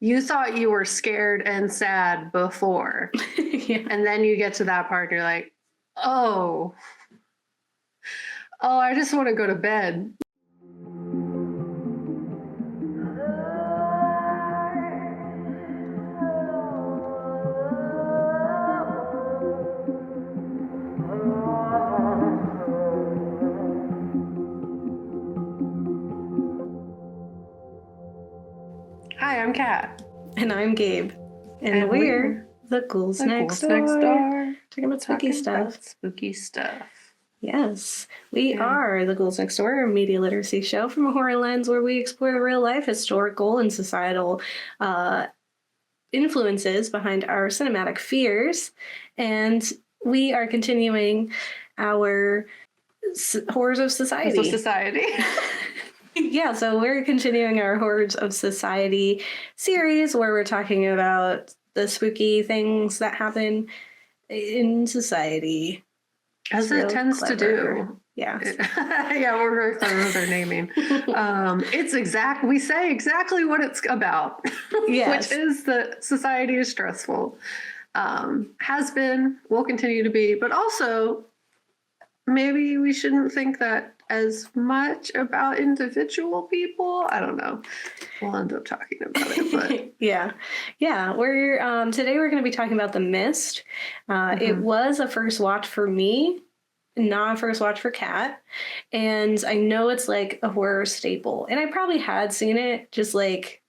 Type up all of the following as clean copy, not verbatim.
You thought you were scared and sad before. Yeah. And then you get to that part and you're like, oh, I just want to go to bed. Hi, I'm Kat. And I'm Gabe. And we're the Ghouls Next Door. Talking about spooky stuff. Yes. We are the Ghouls Next Door, a media literacy show from a horror lens where we explore real life, historical, and societal influences behind our cinematic fears. And we are continuing our Horrors of Society. Yeah, so we're continuing our Horrors of Society series where we're talking about the spooky things that happen in society. As it tends to do. Yeah. Yeah, we're very clever with our naming. We say exactly what it's about. Yes. Which is that society is stressful. Has been, will continue to be, but also maybe we shouldn't think that as much about individual people. I don't know. We'll end up talking about it, but yeah. We're today we're going to be talking about The Mist. It was a first watch for me, not a first watch for Kat, and I know it's like a horror staple. And I probably had seen it, just like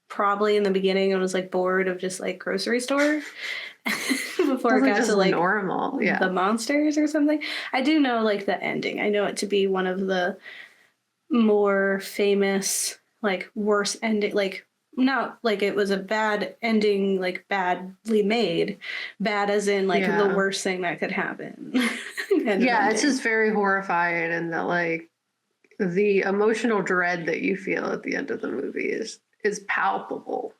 probably in the beginning. I was like bored of just like grocery store. Before it got to like normal, the monsters or something. I do know like the ending. I know it to be one of the more famous, like worst ending, like not like it was a bad ending, like badly made, bad as in like the worst thing that could happen. It's just very horrifying, and that like the emotional dread that you feel at the end of the movie is palpable.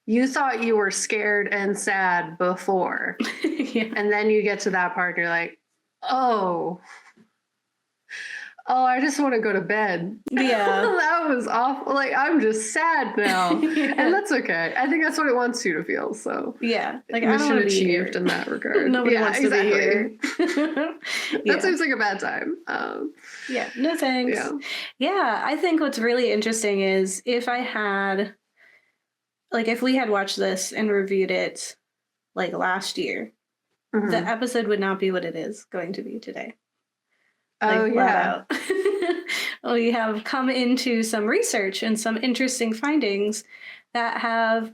You thought you were scared and sad before. And then you get to that part and you're like, oh, I just want to go to bed. Yeah. That was awful. Like, I'm just sad now. And that's okay. I think that's what it wants you to feel. So yeah, like mission achieved in that regard. Nobody wants to be here. That seems like a bad time. No thanks. Yeah, I think what's really interesting is if we had watched this and reviewed it like last year, the episode would not be what it is going to be today. Flat out. We have come into some research and some interesting findings that have,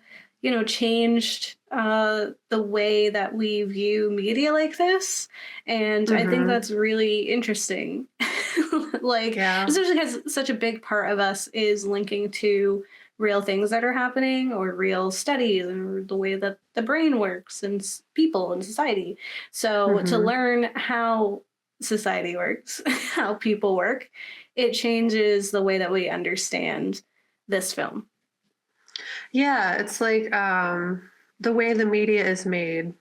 changed the way that we view media like this. And I think that's really interesting. Especially because such a big part of us is linking to real things that are happening or real studies and the way that the brain works and people and society. So to learn how society works, how people work, it changes the way that we understand this film. Yeah, it's like the way the media is made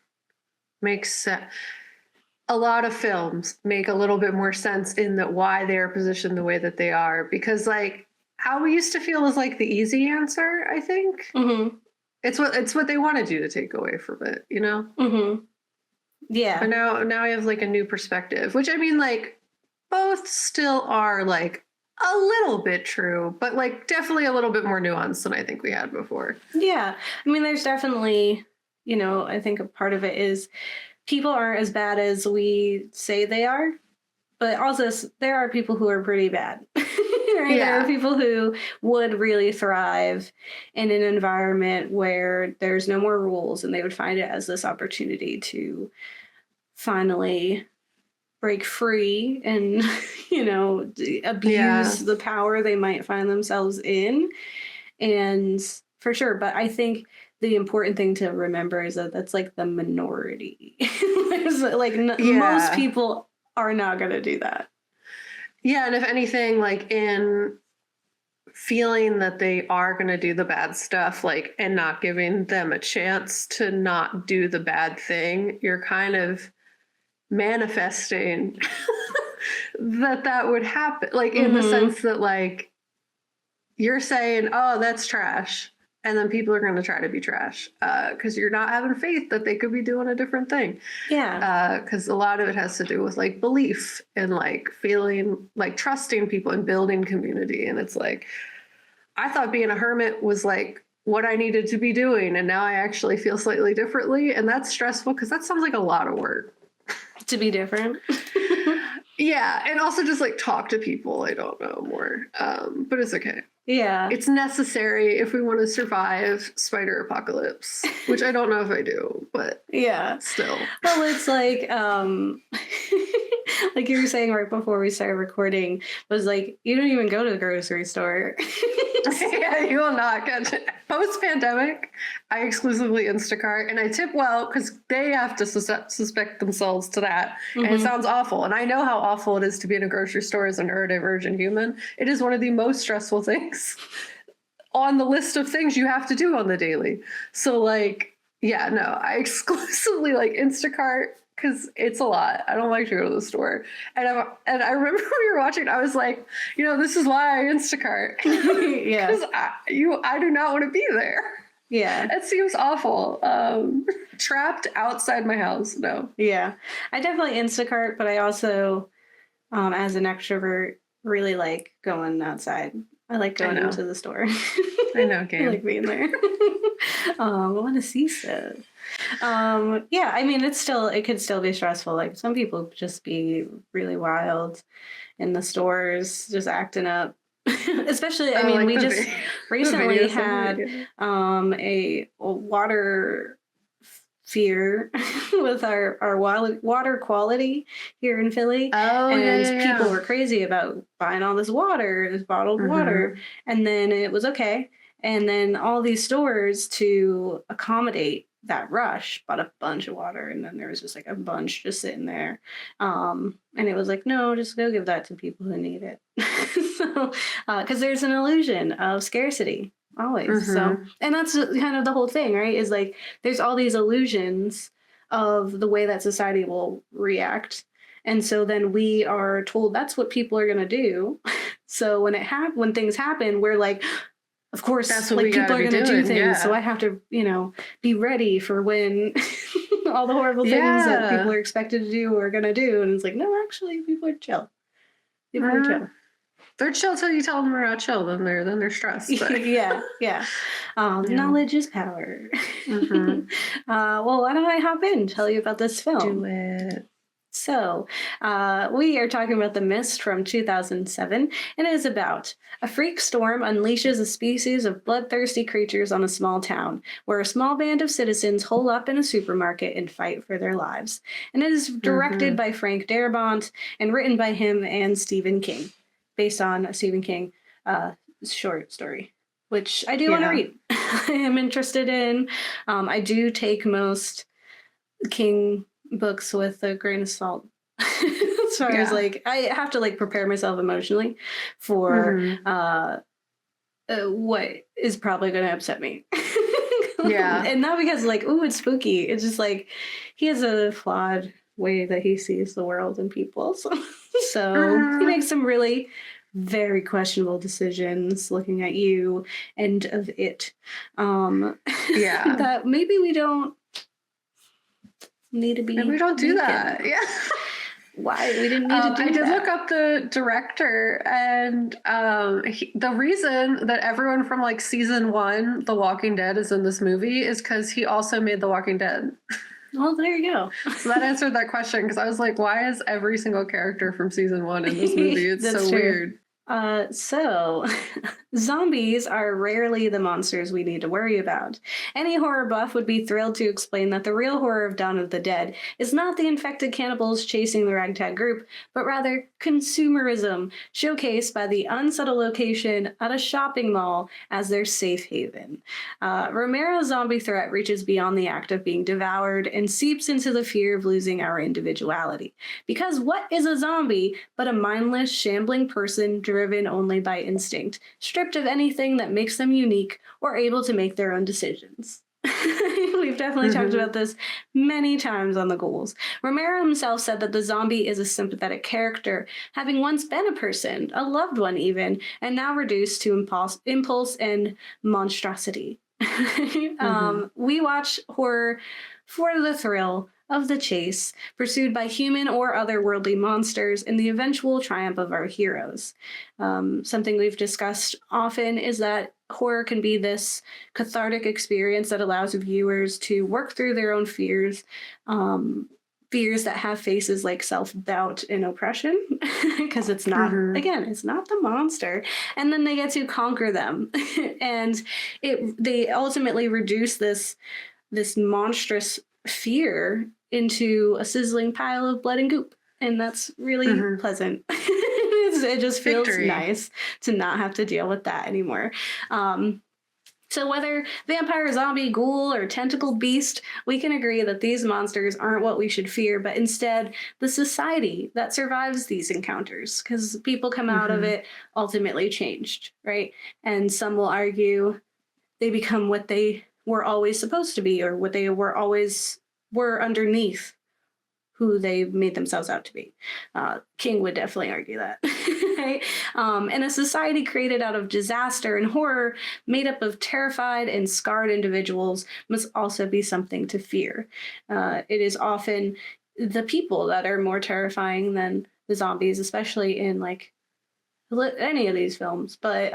makes a lot of films make a little bit more sense in that why they are positioned the way that they are, because like how we used to feel is like the easy answer, I think. It's what they wanted you to take away from it, Yeah. But now I have like a new perspective, which I mean, like both still are like a little bit true, but like definitely a little bit more nuanced than I think we had before. Yeah. I mean, there's definitely, I think a part of it is people aren't as bad as we say they are, but also there are people who are pretty bad. Right? Yeah. There are people who would really thrive in an environment where there's no more rules, and they would find it as this opportunity to finally break free and, abuse the power they might find themselves in. And for sure. But I think the important thing to remember is that that's like the minority. Most people are not going to do that. Yeah, and if anything, like in feeling that they are going to do the bad stuff, like, and not giving them a chance to not do the bad thing, you're kind of manifesting that would happen. Like in the sense that like you're saying, oh, that's trash. and then people are going to try to be trash because you're not having faith that they could be doing a different thing. Yeah. Because a lot of it has to do with like belief and like feeling like trusting people and building community. And it's like, I thought being a hermit was like what I needed to be doing. And now I actually feel slightly differently. And that's stressful because that sounds like a lot of work. To be different. Yeah. And also just like talk to people I don't know more. But it's okay. Yeah. It's necessary if we want to survive spider apocalypse, which I don't know if I do, but yeah. Still. Well, it's like like you were saying right before we started recording, was like, you don't even go to the grocery store. Yeah, you will not get it. Post-pandemic, I exclusively Instacart, and I tip well because they have to suspect themselves to that. And it sounds awful. And I know how awful it is to be in a grocery store as a neurodivergent human. It is one of the most stressful things on the list of things you have to do on the daily. So like, yeah, no, I exclusively like Instacart because it's a lot. I don't like to go to the store. And I remember when we were watching, I was like, this is why I Instacart. Yeah. Because I do not want to be there. Yeah. It seems awful. Trapped outside my house. No. Yeah. I definitely Instacart, but I also, as an extrovert, really like going outside. I like going into the store. I know, Gabe. I like being there. I want to see stuff. Yeah, I mean, it could still be stressful. Like some people just be really wild in the stores, just acting up. Especially, I mean, like we just recently had a water fear with our water quality here in Philly. People were crazy about buying all this bottled water, and then it was okay. And then all these stores, to accommodate that rush, bought a bunch of water, and then there was just like a bunch just sitting there. And it was like, no, just go give that to people who need it. So, because there's an illusion of scarcity always. So, and that's kind of the whole thing, right? Is like there's all these illusions of the way that society will react. And so then we are told that's what people are going to do. So when things happen, we're like, of course, like people are going to do things. Yeah. So I have to, be ready for when all the horrible things that people are expected to do are going to do. And it's like, no, actually, people are chill. People are chill. They're chill till you tell them they're not chill. Then they're stressed. But. Yeah. Knowledge is power. Well, why don't I hop in and tell you about this film? Do it. So, we are talking about The Mist from 2007, and it is about a freak storm unleashes a species of bloodthirsty creatures on a small town, where a small band of citizens hole up in a supermarket and fight for their lives. And it is directed by Frank Darabont and written by him and Stephen King, based on a Stephen King short story, which I do want to read. I am interested in. I do take most King books with a grain of salt. As far as like, I have to like prepare myself emotionally for what is probably going to upset me. And not because like, ooh, it's spooky. It's just like he has a flawed way that he sees the world and people. So he makes some really very questionable decisions looking at you and of it. That maybe we don't need to be. And we don't do that. Yeah. Why? We didn't need to do that. I did look up the director, and the reason that everyone from like season 1, The Walking Dead, is in this movie is because he also made The Walking Dead. Well, there you go. So that answered that question, because I was like, why is every single character from season 1 in this movie? It's so weird. So, zombies are rarely the monsters we need to worry about. Any horror buff would be thrilled to explain that the real horror of Dawn of the Dead is not the infected cannibals chasing the ragtag group, but rather consumerism, showcased by the unsubtle location at a shopping mall as their safe haven. Romero's zombie threat reaches beyond the act of being devoured and seeps into the fear of losing our individuality. Because what is a zombie but a mindless, shambling person driven only by instinct, stripped of anything that makes them unique or able to make their own decisions? We've definitely talked about this many times on the Ghouls. Romero himself said that the zombie is a sympathetic character, having once been a person, a loved one even, and now reduced to impulse and monstrosity. We watch horror for the thrill of the chase, pursued by human or otherworldly monsters, and the eventual triumph of our heroes. Something we've discussed often is that horror can be this cathartic experience that allows viewers to work through their own fears. Fears that have faces like self-doubt and oppression, because it's not, again, it's not the monster, and then they get to conquer them. And they ultimately reduce this monstrous fear into a sizzling pile of blood and goop, and that's really pleasant. It just feels nice to not have to deal with that anymore. So whether vampire, zombie, ghoul, or tentacled beast, we can agree that these monsters aren't what we should fear, but instead the society that survives these encounters, because people come out of it ultimately changed, right? And some will argue they become what they were always supposed to be, or what they were underneath who they made themselves out to be. King would definitely argue that. Right? And a society created out of disaster and horror, made up of terrified and scarred individuals, must also be something to fear. It is often the people that are more terrifying than the zombies, especially in like any of these films. But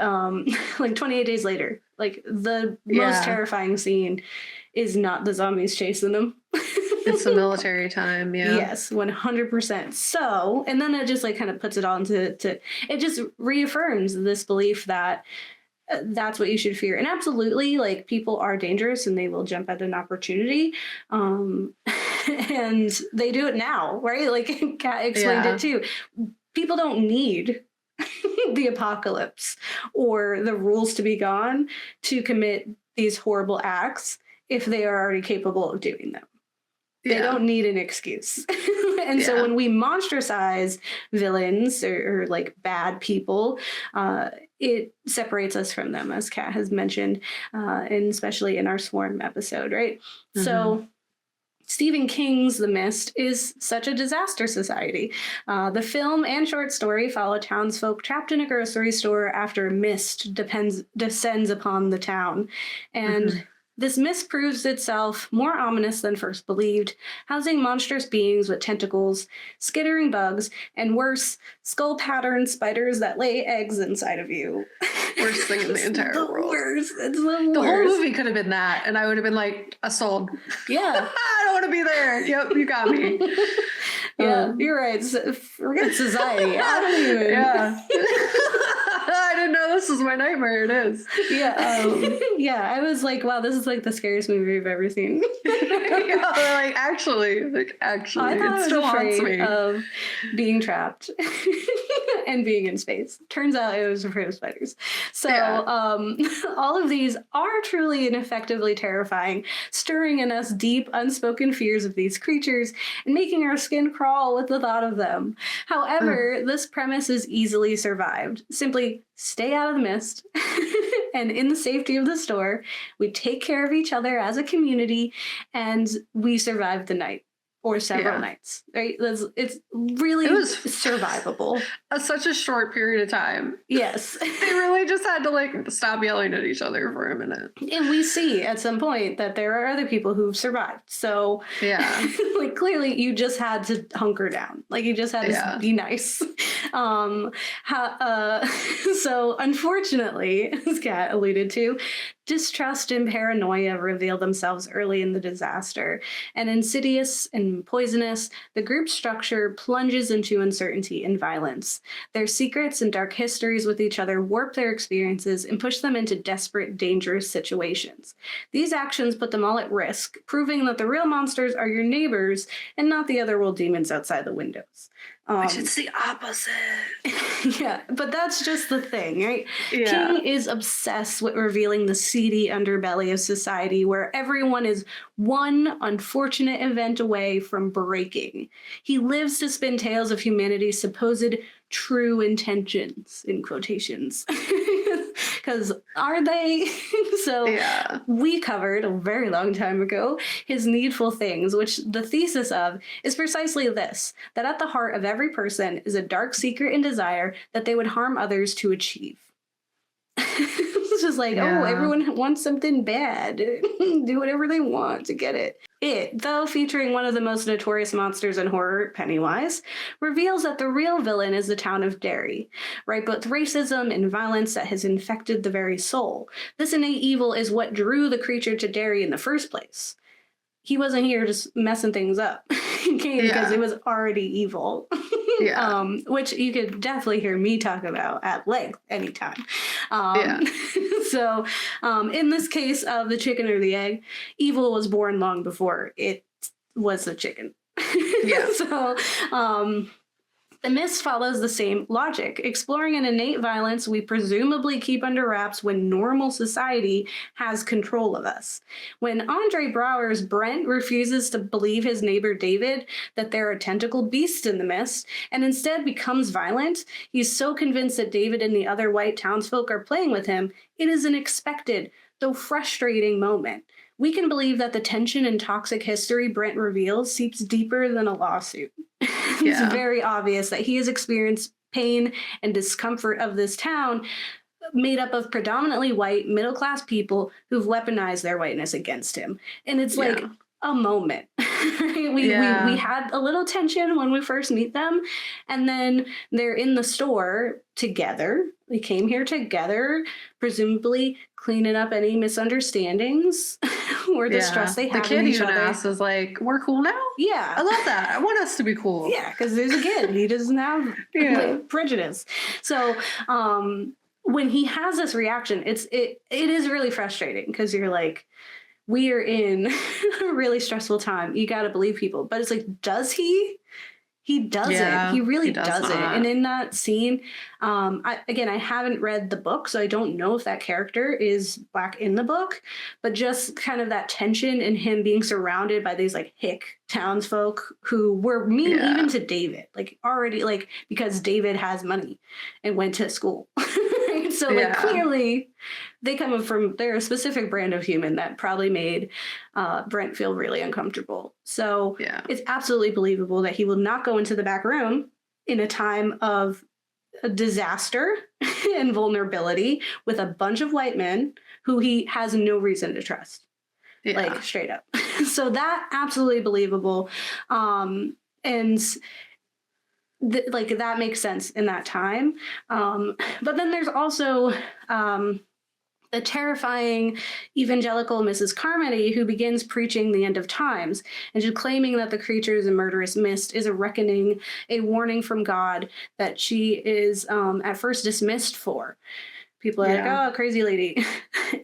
like 28 Days Later, like the most terrifying scene is not the zombies chasing them. It's the military time, Yes, 100%. So, and then it just like kind of puts it all into it just reaffirms this belief that that's what you should fear. And absolutely, like, people are dangerous and they will jump at an opportunity. And they do it now, right? Like Kat explained it too. People don't need the apocalypse or the rules to be gone to commit these horrible acts if they are already capable of doing them. They don't need an excuse. And so when we monstrosize villains or like bad people, it separates us from them, as Kat has mentioned, and especially in our Swarm episode, right? So Stephen King's The Mist is such a disaster society. The film and short story follow townsfolk trapped in a grocery store after a mist descends upon the town. And this mist proves itself more ominous than first believed, housing monstrous beings with tentacles, skittering bugs, and worse, skull-patterned spiders that lay eggs inside of you. Worst thing in the entire world. Worst. It's the worst. The whole movie could have been that, and I would have been like, sold. Yeah. I don't want to be there. Yep, you got me. You're right. Forget society. I don't even. I didn't know this was my nightmare. It is. I was like, wow, this is like the scariest movie I've ever seen. Actually, I thought it still haunts me. Of being trapped and being in space. Turns out it was afraid of spiders. So all of these are truly and effectively terrifying, stirring in us deep, unspoken fears of these creatures and making our skin crawl with the thought of them. However, this premise is easily survived. Simply stay out of the mist. And in the safety of the store, we take care of each other as a community, and we survive the night or several nights. Right? It was survivable. Such a short period of time. Yes. They really just had to like stop yelling at each other for a minute. And we see at some point that there are other people who've survived. So like clearly you just had to hunker down. Like you just had to be nice. So unfortunately, as Kat alluded to, distrust and paranoia reveal themselves early in the disaster. And insidious and poisonous, the group's structure plunges into uncertainty and violence. Their secrets and dark histories with each other warp their experiences and push them into desperate, dangerous situations. These actions put them all at risk, proving that the real monsters are your neighbors and not the otherworld demons outside the windows. Which it's the opposite. But that's just the thing, right? King is obsessed with revealing the seedy underbelly of society where everyone is one unfortunate event away from breaking. He lives to spin tales of humanity's supposed true intentions, in quotations. Because are they? So we covered a very long time ago his needful things, which the thesis of is precisely this, that at the heart of every person is a dark secret and desire that they would harm others to achieve. It's just like, oh, everyone wants something bad. Do whatever they want to get it. It, though featuring one of the most notorious monsters in horror, Pennywise, reveals that the real villain is the town of Derry, ripe with racism and violence that has infected the very soul. This innate evil is what drew the creature to Derry in the first place. He wasn't here just messing things up. He came because it was already evil. Which you could definitely hear me talk about at length anytime. So in this case of the chicken or the egg, evil was born long before it was the chicken. So the mist follows the same logic, exploring an innate violence we presumably keep under wraps when normal society has control of us. When Andre Braugher's Brent refuses to believe his neighbor David that there are tentacled beasts in the mist, and instead becomes violent, he's so convinced that David and the other white townsfolk are playing with him, it is an expected, though frustrating moment. We can believe that the tension and toxic history Brent reveals seeps deeper than a lawsuit. It's very obvious that he has experienced pain and discomfort of this town made up of predominantly white, middle-class people who've weaponized their whiteness against him. And it's like a moment. We had a little tension when we first meet them, and then they're in the store together. They came here together, presumably cleaning up any misunderstandings or the stress they had. The kid even asks, is like, we're cool now? Yeah. I love that. I want us to be cool. Yeah, because there's a kid. He doesn't have like, prejudice. So when he has this reaction, it is really frustrating because you're like, we are in a really stressful time. You got to believe people. But it's like, does he? He doesn't. Yeah, he really doesn't. And in that scene, I haven't read the book, so I don't know if that character is Black in the book, but just kind of that tension and him being surrounded by these like hick townsfolk who were mean even to David, like already like because David has money and went to school. So like clearly they come from, they're a specific brand of human that probably made Brent feel really uncomfortable. So it's absolutely believable that he will not go into the back room in a time of a disaster and vulnerability with a bunch of white men who he has no reason to trust. Like straight up. So that absolutely believable. And like that makes sense in that time. But then there's also the terrifying evangelical Mrs. Carmody who begins preaching the end of times and just claiming that the creatures and murderous mist is a reckoning, a warning from God that she is at first dismissed for. People are like, oh, crazy lady.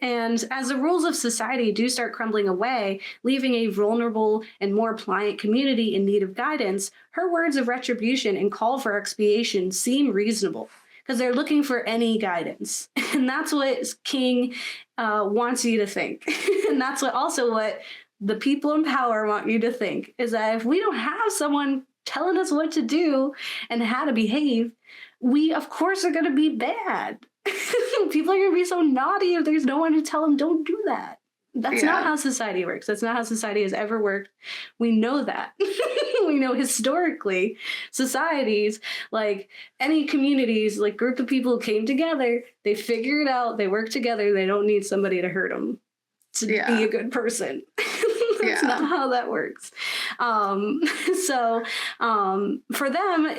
And as the rules of society do start crumbling away, leaving a vulnerable and more pliant community in need of guidance, her words of retribution and call for expiation seem reasonable because they're looking for any guidance. And that's what King wants you to think. And that's what the people in power want you to think, is that if we don't have someone telling us what to do and how to behave, we, of course, are going to be bad. People are going to be so naughty if there's no one to tell them, don't do that. That's not how society works. That's not how society has ever worked. We know that. We know historically societies, like any communities, like group of people came together, they figure it out, they work together, they don't need somebody to hurt them to be a good person. That's not how that works. So for them,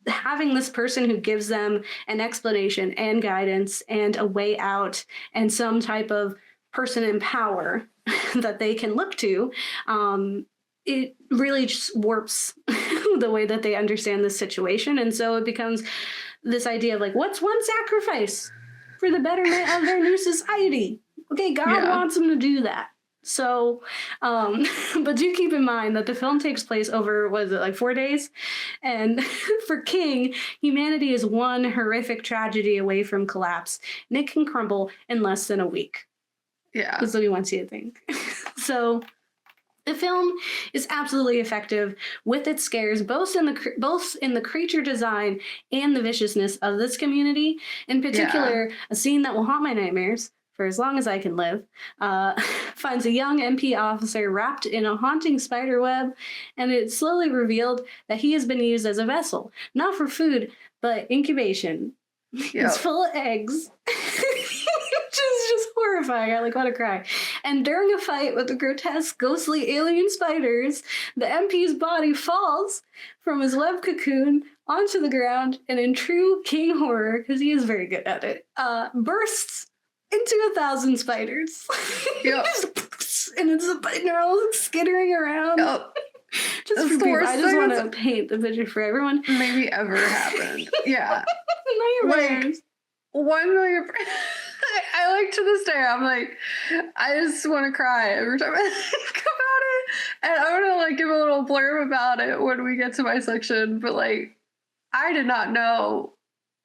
having this person who gives them an explanation and guidance and a way out and some type of person in power that they can look to, it really just warps the way that they understand this situation. And so it becomes this idea of like, what's one sacrifice for the betterment of their new society? Okay, God wants them to do that. So, but do keep in mind that the film takes place over, what is it, like 4 days? And for King, humanity is one horrific tragedy away from collapse, and it can crumble in less than a week. Yeah. That's what he wants you to think. So the film is absolutely effective with its scares, both in the creature design and the viciousness of this community. In particular, a scene that will haunt my nightmares for as long as I can live, finds a young MP officer wrapped in a haunting spider web, and it's slowly revealed that he has been used as a vessel, not for food, but incubation. It's full of eggs. Just horrifying. I want to cry. And during a fight with the grotesque, ghostly alien spiders, the MP's body falls from his web cocoon onto the ground, and in true king horror, because he is very good at it, bursts into 1,000 spiders. Yep. And they're all skittering around. Yep. Just for people. I just want to paint the picture for everyone. Maybe ever happened. Yeah. Nightmares. 1 million. I like to this day, I'm like, I just want to cry every time I think about it. And I'm going to like give a little blurb about it when we get to my section. But like, I did not know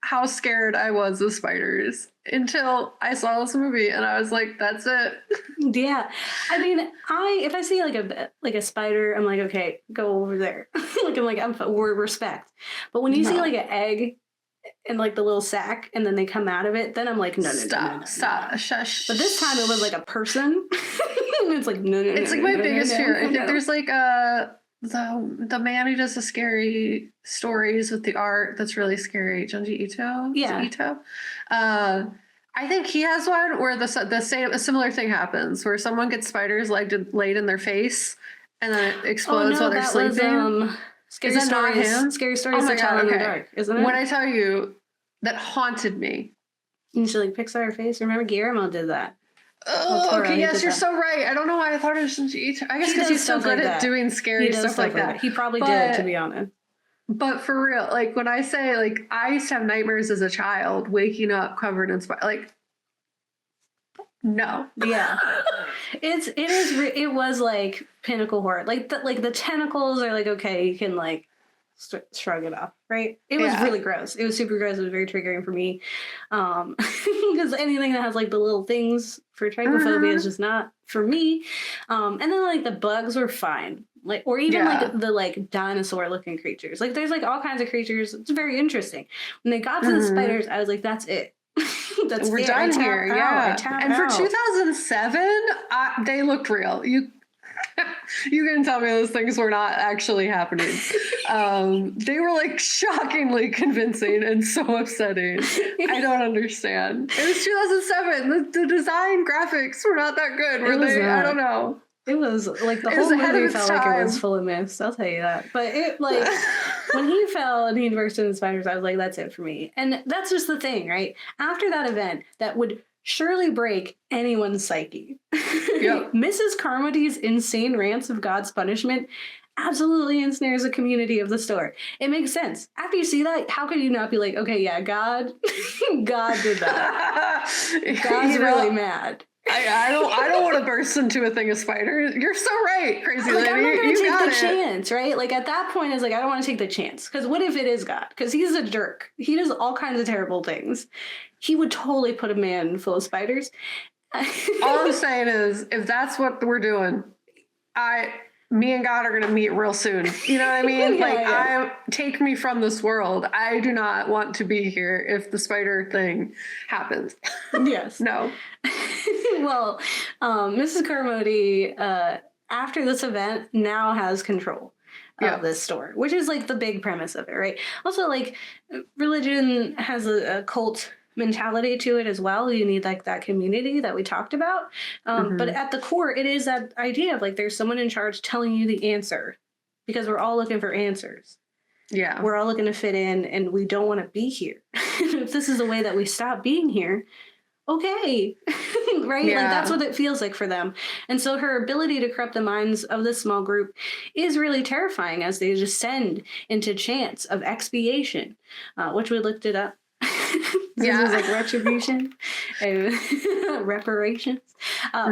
how scared I was of spiders until I saw this movie, and I was like, that's it. Yeah. I mean, if I see like a spider, I'm like, okay, go over there. I'm respect. But when you see like an egg and like the little sack and then they come out of it, then I'm like, no. Stop, shush. But this time it was like a person. And it's like, no. It's like my biggest fear. I think there's like the man who does the scary stories with the art that's really scary, Junji Ito. Yeah. Ito. I think he has one where a similar thing happens, where someone gets spiders laid in their face, and then it explodes while they're sleeping. Scary Is that not stories. him? Scary stories Oh my to tell God, in the okay. dark, isn't it? When I tell you, that haunted me. You should like Pixar face. Remember Guillermo did that. Oh, okay, yes, you're so right. I don't know why I thought it was Junji Ito. I guess because he's so good at doing scary stuff like that. He probably did, to be honest. But for real, like when I say, like, I used to have nightmares as a child, waking up covered in spiders. Like, no. Yeah. It was like pinnacle horror. Like the tentacles are like, okay, you can like shrug it off, right? It was really gross. It was super gross. It was very triggering for me. Because anything that has like the little things for trichophobia is just not for me. And then like the bugs were fine. Like, or even like the like dinosaur looking creatures. Like there's like all kinds of creatures. It's very interesting. When they got to the spiders, I was like, that's it. We're done here. Yeah. And for 2007, they looked real. You can tell me those things were not actually happening. They were like shockingly convincing and so upsetting. I don't understand. It was 2007. The design graphics were not that good, were they? I don't know. It was like the whole movie felt like it was full of myths. I'll tell you that. But it like when he fell and he burst into spiders, I was like, that's it for me. And that's just the thing, right? After that event, that would surely break anyone's psyche. Yep. Mrs. Carmody's insane rants of God's punishment absolutely ensnares the community of the store. It makes sense. After you see that, how could you not be like, okay, yeah, God did that. God's really mad. I don't want to burst into a thing of spiders. You're so right, crazy lady. I'm not going to take the chance, right? Like at that point, it's like I don't want to take the chance because what if it is God? Because he's a jerk. He does all kinds of terrible things. He would totally put a man full of spiders. All I'm saying is, if that's what we're doing, me and God are going to meet real soon. You know what I mean? Take me from this world. I do not want to be here if the spider thing happens. Yes. No. Well, Mrs. Carmody, after this event, now has control of this store, which is like the big premise of it, right? Also, like, religion has a cult mentality to it as well. You need like that community that we talked about. But at the core, it is that idea of like there's someone in charge telling you the answer because we're all looking for answers. Yeah. We're all looking to fit in and we don't want to be here. If this is the way that we stop being here, okay. Right? Yeah. Like that's what it feels like for them. And so her ability to corrupt the minds of this small group is really terrifying as they descend into chants of expiation, which we looked it up. This was like retribution, reparations.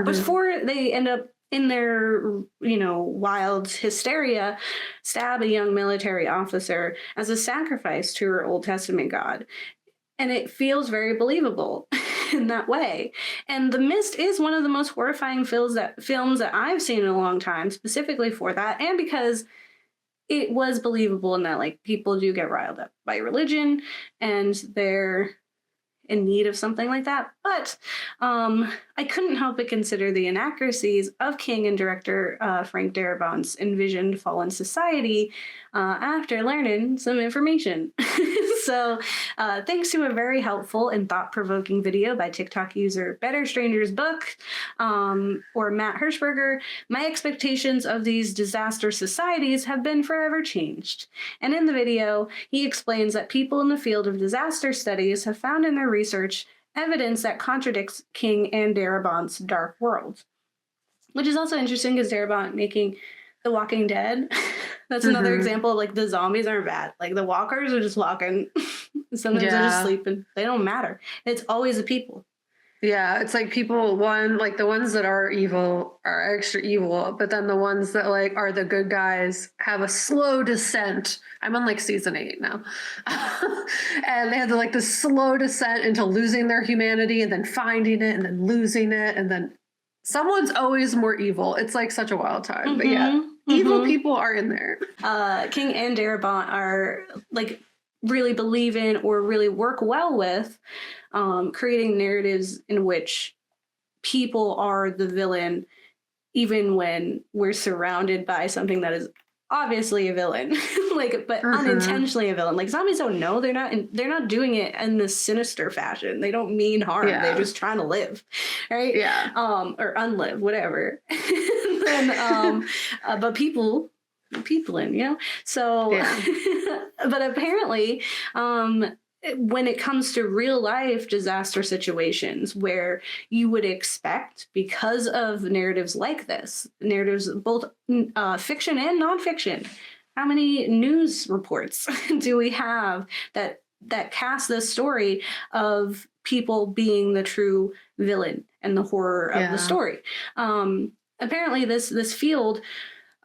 Before they end up in their, wild hysteria, stab a young military officer as a sacrifice to her Old Testament God. And it feels very believable in that way. And The Mist is one of the most horrifying films that I've seen in a long time, specifically for that, and because it was believable in that, like, people do get riled up by religion, and they're in need of something like that. But I couldn't help but consider the inaccuracies of King and director Frank Darabont's envisioned fallen society after learning some information. So thanks to a very helpful and thought-provoking video by TikTok user Better Strangers Book or Matt Hirschberger, my expectations of these disaster societies have been forever changed. And in the video, he explains that people in the field of disaster studies have found in their research evidence that contradicts King and Darabont's dark world. Which is also interesting because Darabont making The Walking Dead. That's another example of like the zombies aren't bad. Like the walkers are just walking. Sometimes they're just sleeping. They don't matter. It's always the people. Yeah, it's like people, like the ones that are evil are extra evil, but then the ones that like are the good guys have a slow descent. I'm on like season 8 now. And they had like this slow descent into losing their humanity and then finding it and then losing it. And then someone's always more evil. It's like such a wild time. But yeah, evil people are in there. King and Darabont are like really believe in or really work well with creating narratives in which people are the villain, even when we're surrounded by something that is obviously a villain, like, but unintentionally a villain. Like zombies don't know they're not doing it in this sinister fashion. They don't mean harm. They're just trying to live, right? Yeah. Or unlive, whatever. And but people in, you know. So, but apparently, when it comes to real life disaster situations where you would expect, because of narratives like this, narratives both fiction and nonfiction, how many news reports do we have that cast this story of people being the true villain and the horror of the story? Apparently, this field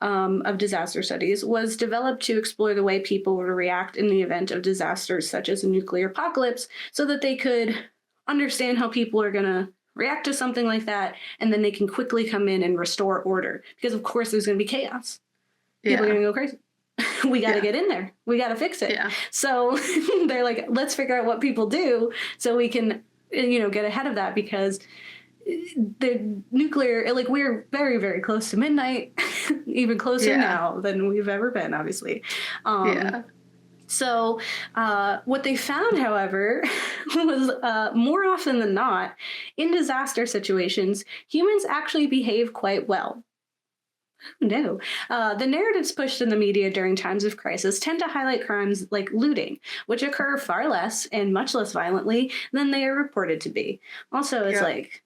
of disaster studies was developed to explore the way people would react in the event of disasters such as a nuclear apocalypse, so that they could understand how people are going to react to something like that, and then they can quickly come in and restore order. Because of course there's going to be chaos. People are going to go crazy. We got to get in there. We got to fix it. So they're like, let's figure out what people do so we can, get ahead of that, because the nuclear, like, we're very, very close to midnight, even closer now than we've ever been, obviously. So what they found, however, was more often than not, in disaster situations, humans actually behave quite well. Who knew? The narratives pushed in the media during times of crisis tend to highlight crimes like looting, which occur far less and much less violently than they are reported to be. Also, it's like,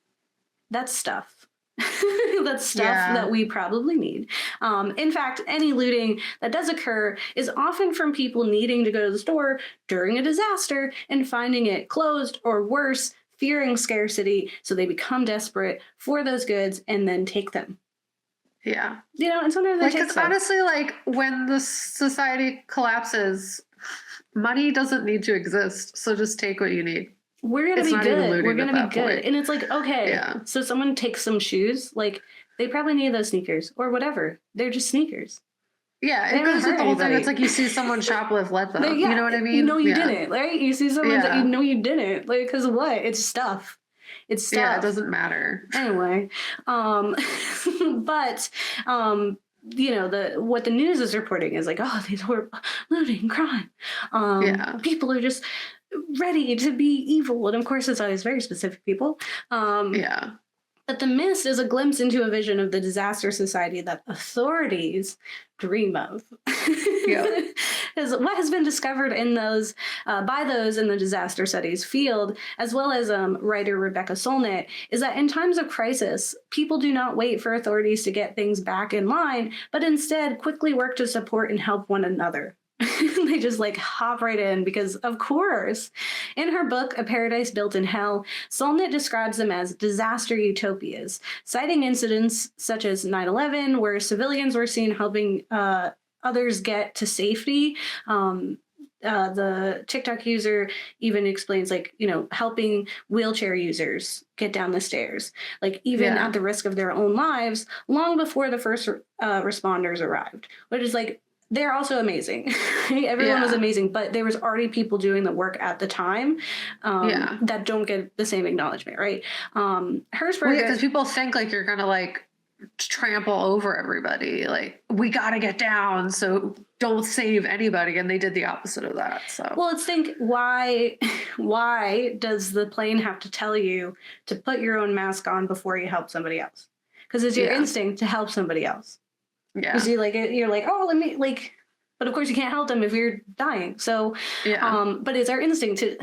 that's stuff. That's stuff that we probably need. In fact, any looting that does occur is often from people needing to go to the store during a disaster and finding it closed, or worse, fearing scarcity, so they become desperate for those goods and then take them. Yeah. And sometimes they take stuff. Honestly, like, when the society collapses, money doesn't need to exist, so just take what you need. We're going to be good. We're going to be good. And it's like, okay, so someone takes some shoes, like, they probably need those sneakers or whatever. They're just sneakers. Yeah, it goes with the whole thing. It's like, you see someone shoplift, let them. You know what I mean? You know you didn't, right? You see someone that you know you didn't. Like, because what? It's stuff. It's stuff. Yeah, it doesn't matter. Anyway, but what the news is reporting is like, oh, these were looting, crime. People are just ready to be evil, and of course it's always very specific people. But the mist is a glimpse into a vision of the disaster society that authorities dream of. What has been discovered in those by those in the disaster studies field, as well as writer Rebecca Solnit, is that in times of crisis, people do not wait for authorities to get things back in line, but instead quickly work to support and help one another. They just like hop right in, because of course. In her book, A Paradise Built in Hell, Solnit describes them as disaster utopias, citing incidents such as 9/11, where civilians were seen helping others get to safety. The TikTok user even explains, like, helping wheelchair users get down the stairs, like, even at the risk of their own lives, long before the first responders arrived, which is like, they're also amazing. Everyone was amazing, but there was already people doing the work at the time that don't get the same acknowledgement, right? Hirschberg, because people think like you're gonna like trample over everybody. Like, we got to get down, so don't save anybody. And they did the opposite of that. So, well, let's think, why does the plane have to tell you to put your own mask on before you help somebody else? Because it's your instinct to help somebody else. Yeah. Because you're like, oh, let me, like, but of course you can't help them if you're dying. So, but it's our instinct to.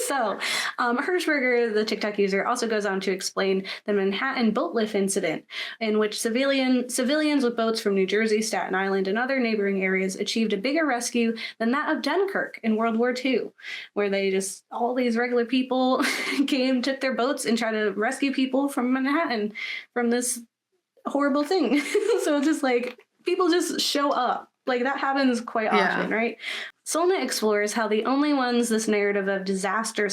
So, Hirschberger, the TikTok user, also goes on to explain the Manhattan boat lift incident, in which civilians with boats from New Jersey, Staten Island, and other neighboring areas achieved a bigger rescue than that of Dunkirk in World War II, where all these regular people took their boats and tried to rescue people from Manhattan from this horrible thing. So it's just like, people just show up. Like, that happens quite often, right? Solnit explores how the only ones this narrative of disaster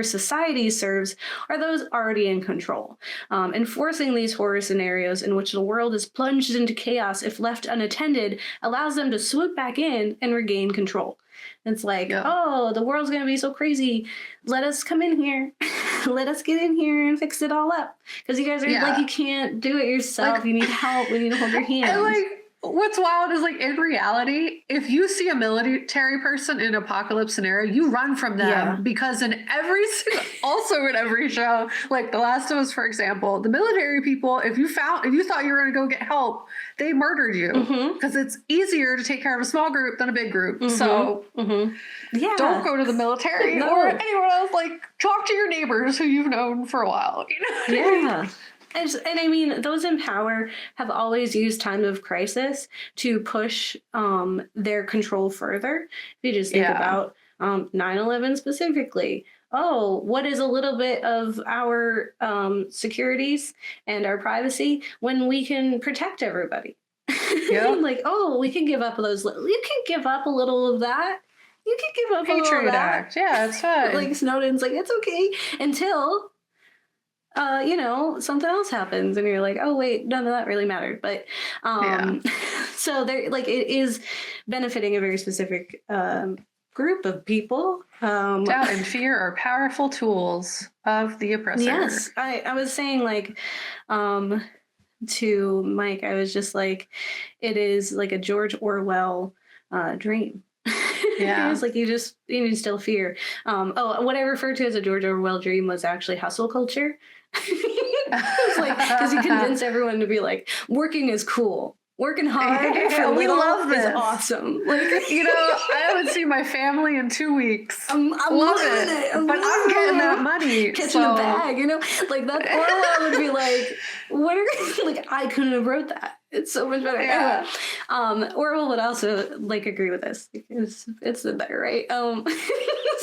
society serves are those already in control, enforcing these horror scenarios in which the world is plunged into chaos if left unattended allows them to swoop back in and regain control. It's like, oh, the world's going to be so crazy. Let us come in here. Let us get in here and fix it all up. Because you guys are like, you can't do it yourself. You need help. We need to hold your hand. And like, what's wild is, like, in reality, if you see a military person in an apocalypse scenario, you run from them, because also in every show, like The Last of Us, for example, the military people, if you thought you were going to go get help, they murdered you, because it's easier to take care of a small group than a big group. So don't go to the military or anyone else. Like, talk to your neighbors who you've known for a while. You know what I mean? And I mean, those in power have always used time of crisis to push their control further. If you just think about 9/11 specifically. Oh, what is a little bit of our securities and our privacy when we can protect everybody? Like, oh, we can give up those. You can give up a little of that. You can give up Patriot a little of that. Act. Yeah, it's fine. Like, Snowden's like, it's okay until something else happens and you're like, oh wait, none of that really mattered. But so there, like, it is benefiting a very specific group of people. Doubt and fear are powerful tools of the oppressor. Yes, I was saying, like, to Mike, I was just like, it is like a George Orwell dream. It's like, you still fear. What I referred to as a George Orwell dream was actually hustle culture. It's like, because you convince everyone to be like, working is cool. Working hard for we love this. Is awesome. Like, I haven't seen my family in 2 weeks. I'm love it. But I'm getting that money. Catching a bag, like, that Orwell would be like, where? Like, I couldn't have wrote that. It's so much better. Yeah. Orwell would also, like, agree with this. It's the better, right?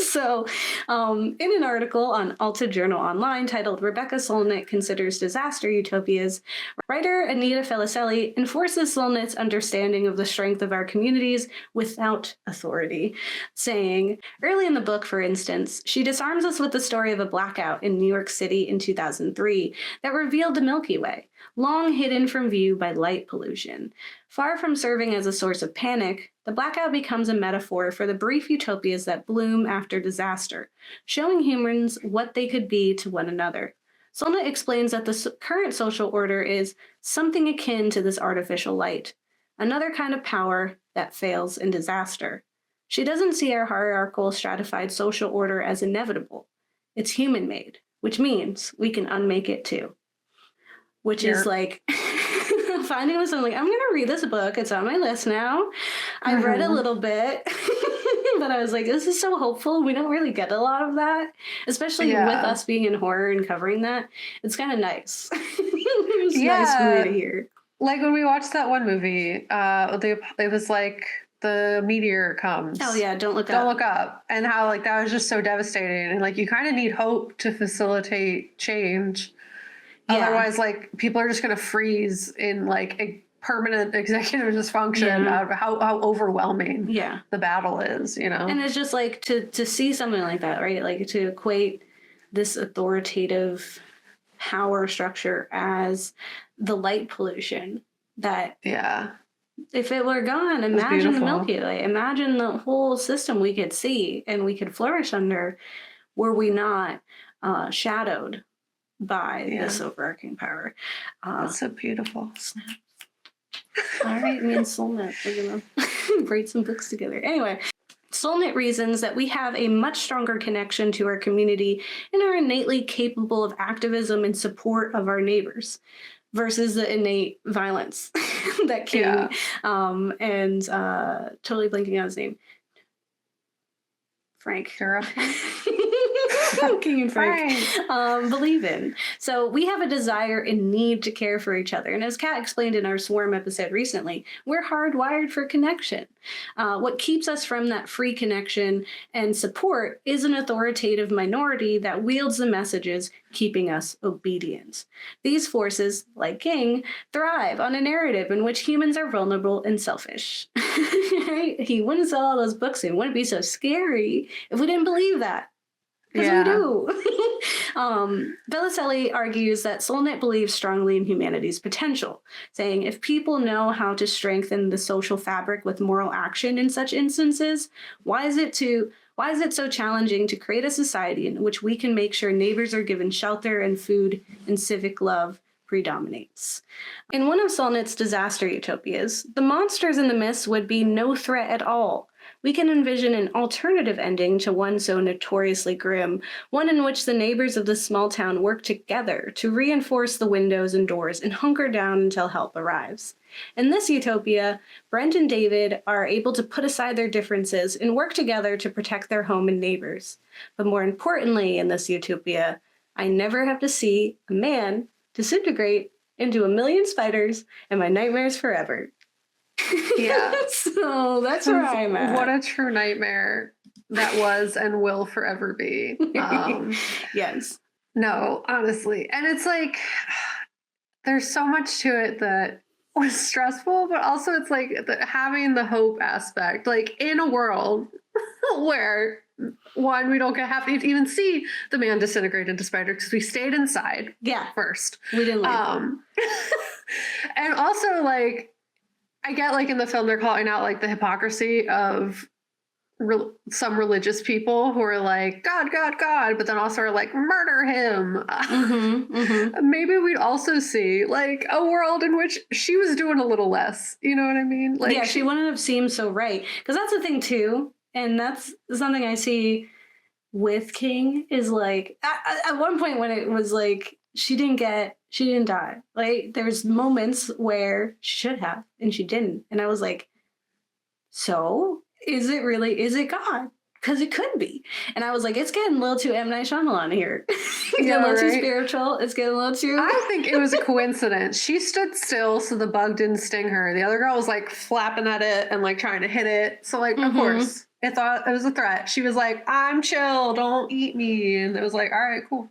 So, in an article on Alta Journal Online titled "Rebecca Solnit Considers Disaster Utopias," writer Anita Felicelli enforces Solnit's understanding of the strength of our communities without authority, saying, early in the book, for instance, she disarms us with the story of a blackout in New York City in 2003 that revealed the Milky Way, long hidden from view by light pollution. Far from serving as a source of panic, the blackout becomes a metaphor for the brief utopias that bloom after disaster, showing humans what they could be to one another. Solnit explains that the current social order is something akin to this artificial light, another kind of power that fails in disaster. She doesn't see our hierarchical stratified social order as inevitable. It's human-made, which means we can unmake it too. Which is like... finding with something, I'm going to read this book. It's on my list now. I've read a little bit, but I was like, this is so hopeful. We don't really get a lot of that, especially with us being in horror and covering that. It's kind of nice. It was nice for me to hear. Like, when we watched that one movie, it was like, the meteor comes. Oh yeah, don't look up. And how, like, that was just so devastating. And, like, you kind of need hope to facilitate change. Otherwise, like, people are just going to freeze in, like, a permanent executive dysfunction out of how overwhelming the battle is, And it's just, like, to see something like that, right? Like, to equate this authoritative power structure as the light pollution that... If it were gone, imagine the Milky Way. Imagine the whole system we could see and we could flourish under, were we not shadowed by this overarching power. That's so beautiful. All right, me and Soulmate, we're gonna write some books together. Anyway, Soulmate reasons that we have a much stronger connection to our community and are innately capable of activism and support of our neighbors versus the innate violence that King and totally blanking out his name. Frank. King and Frank believe in. So we have a desire and need to care for each other. And as Kat explained in our Swarm episode recently, we're hardwired for connection. What keeps us from that free connection and support is an authoritative minority that wields the messages, keeping us obedient. These forces, like King, thrive on a narrative in which humans are vulnerable and selfish. Right? He wouldn't sell all those books and wouldn't be so scary if we didn't believe that. Because we do. Belicelli argues that Soulmate believes strongly in humanity's potential, saying if people know how to strengthen the social fabric with moral action in such instances, why is it so challenging to create a society in which we can make sure neighbors are given shelter and food and civic love predominates? In one of Soulmate's disaster utopias, the monsters in the myths would be no threat at all. We can envision an alternative ending to one so notoriously grim, one in which the neighbors of the small town work together to reinforce the windows and doors and hunker down until help arrives. In this utopia, Brent and David are able to put aside their differences and work together to protect their home and neighbors. But more importantly, in this utopia, I never have to see a man disintegrate into a million spiders and my nightmares forever. Yeah. So that's where I'm at. What a true nightmare that was and will forever be. Yes. No, honestly. And it's like, there's so much to it that was stressful, but also it's like having the hope aspect, like in a world where one, we don't have to even see the man disintegrate into spider because we stayed inside. Yeah. First. We didn't like and also like, I get like in the film they're calling out like the hypocrisy of some religious people who are like God, God, God, but then also are like murder him. Maybe we'd also see like a world in which she was doing a little less. You know what I mean? Like yeah, she wouldn't have seemed so right, because that's the thing too, and that's something I see with King is like at one point when it was like she didn't die. Like there's moments where she should have and she didn't. And I was like, so is it God? Because it could be. And I was like, it's getting a little too M. Night Shyamalan here. It's getting a little too spiritual. It's getting a little too... I think it was a coincidence. She stood still so the bug didn't sting her. The other girl was like flapping at it and like trying to hit it. So like, of course, it thought it was a threat. She was like, I'm chill, don't eat me. And it was like, all right, cool.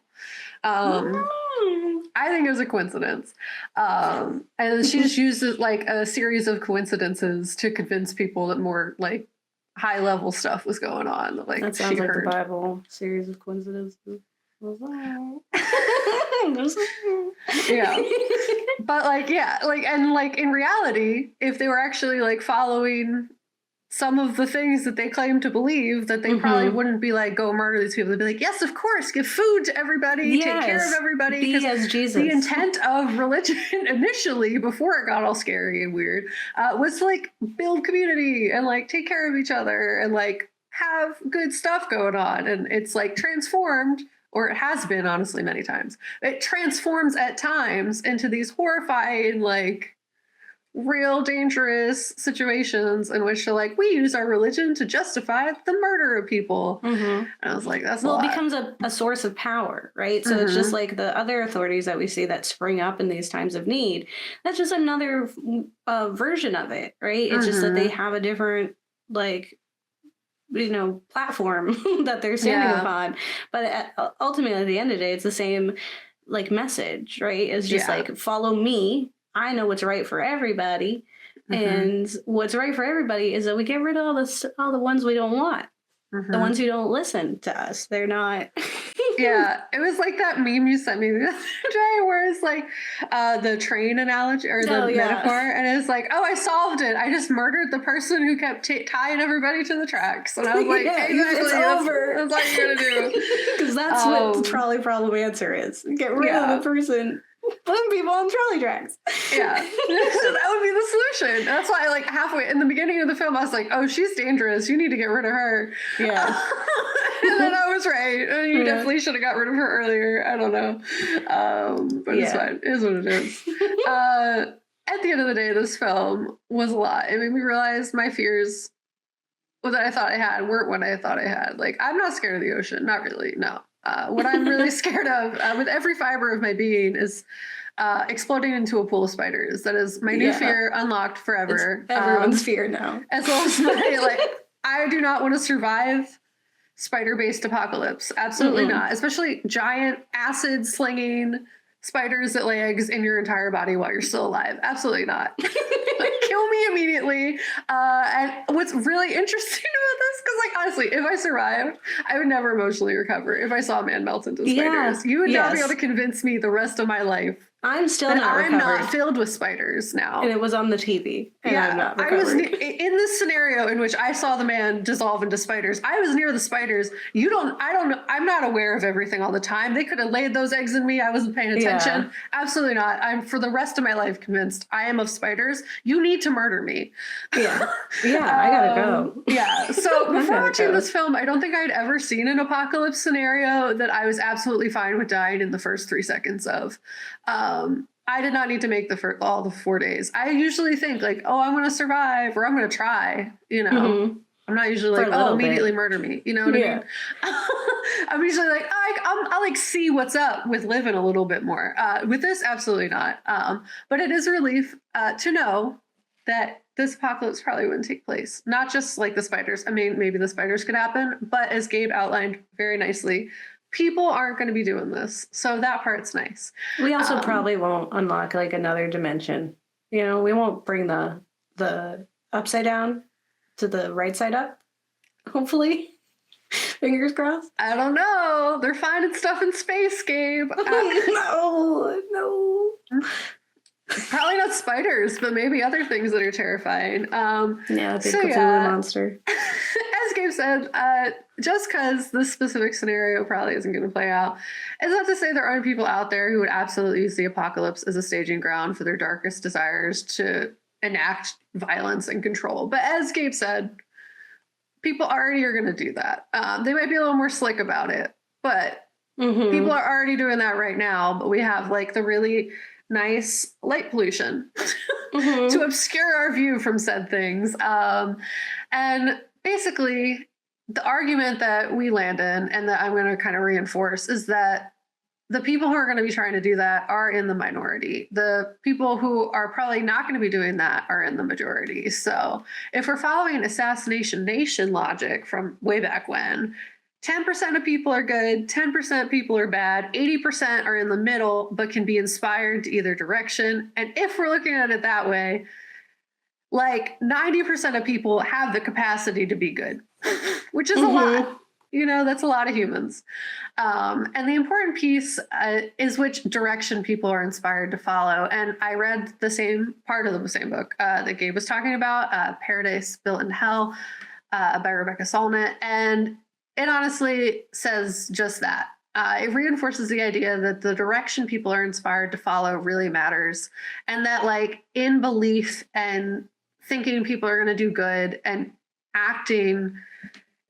I think it was a coincidence. And she just uses like a series of coincidences to convince people that more like high level stuff was going on. Like that sounds like the Bible, series of coincidences. Yeah. But like, yeah, like, and like in reality, if they were actually like following some of the things that they claim to believe, that they probably wouldn't be like, go murder these people. They'd be like, yes, of course, give food to everybody, take care of everybody. Be as Jesus. The intent of religion initially, before it got all scary and weird, was to like build community and like take care of each other and like have good stuff going on. And it's like transformed, or it has been honestly many times. It transforms at times into these horrifying, like real dangerous situations in which they're like, we use our religion to justify the murder of people. And I was like, that's it becomes a source of power, right? So it's just like the other authorities that we see that spring up in these times of need. That's just another version of it, right? It's just that they have a different like, you know, platform that they're standing upon. But ultimately, at the end of the day, it's the same like message, right? It's just like, follow me. I know what's right for everybody, and what's right for everybody is that we get rid of all the ones we don't want, the ones who don't listen to us. They're not Yeah, it was like that meme you sent me the other day where it's like the train analogy or the metaphor, and it's like, oh, I solved it. I just murdered the person who kept tying everybody to the tracks. And I was like, yeah, exactly, it's over. That's all you're going to do. Because that's what the trolley problem answer is. Get rid of the person putting people on trolley tracks. Yeah. That would be the solution. That's why, like, halfway in the beginning of the film, I was like, oh, she's dangerous. You need to get rid of her. Yeah. And then I was right. You definitely should have got rid of her earlier. I don't know. But it's fine. It is what it is. At the end of the day, this film was a lot. It made me realize my fears that I thought I had weren't what I thought I had. Like, I'm not scared of the ocean. Not really. No. What I'm really scared of with every fiber of my being is exploding into a pool of spiders. That is my new fear unlocked forever. It's everyone's fear now. As well as my, like, I do not want to survive spider-based apocalypse. Absolutely not. Especially giant acid slinging spiders that lay eggs in your entire body while you're still alive. Absolutely not. Like, kill me immediately. And what's really interesting about this, because, like, honestly, if I survived, I would never emotionally recover if I saw a man melt into spiders. You would not be able to convince me the rest of my life. I'm still not recovered. I'm not filled with spiders now. And it was on the TV. And I'm not recovered. I was in this scenario in which I saw the man dissolve into spiders. I was near the spiders. I don't know. I'm not aware of everything all the time. They could have laid those eggs in me. I wasn't paying attention. Absolutely not. I'm for the rest of my life convinced I am of spiders. You need to murder me. Yeah. I gotta go. Yeah. So before watching this film, I don't think I'd ever seen an apocalypse scenario that I was absolutely fine with dying in the first 3 seconds of. I did not need to make all the 4 days. I usually think like, oh, I'm going to survive or I'm going to try, you know. I'm not usually like, oh, immediately murder me. You know what I mean? I'm usually like, I'll like see what's up with living a little bit more. With this, absolutely not. But it is a relief to know that this apocalypse probably wouldn't take place. Not just like the spiders. I mean, maybe the spiders could happen, but as Gabe outlined very nicely, people aren't going to be doing this. So that part's nice. We also probably won't unlock like another dimension. You know, we won't bring the upside down to the right side up. Hopefully. Fingers crossed. I don't know. They're finding stuff in space, Gabe. No. Probably not spiders, but maybe other things that are terrifying. Yeah, big Cthulhu monster. As Gabe said, just because this specific scenario probably isn't going to play out, it's not to say there aren't people out there who would absolutely use the apocalypse as a staging ground for their darkest desires to enact violence and control. But as Gabe said, people already are going to do that. They might be a little more slick about it, but people are already doing that right now. But we have like the really nice light pollution to obscure our view from said things. And basically, the argument that we land in and that I'm going to kind of reinforce is that the people who are going to be trying to do that are in the minority. The people who are probably not going to be doing that are in the majority. So if we're following Assassination Nation logic from way back when, 10% of people are good, 10% people are bad, 80% are in the middle, but can be inspired to either direction. And if we're looking at it that way, like 90% of people have the capacity to be good, which is a lot. You know, that's a lot of humans. And the important piece is which direction people are inspired to follow. And I read the same part of the same book that Gabe was talking about, Paradise Built in Hell by Rebecca Solnit. And it honestly says just that. It reinforces the idea that the direction people are inspired to follow really matters. And that like in belief and thinking people are going to do good and acting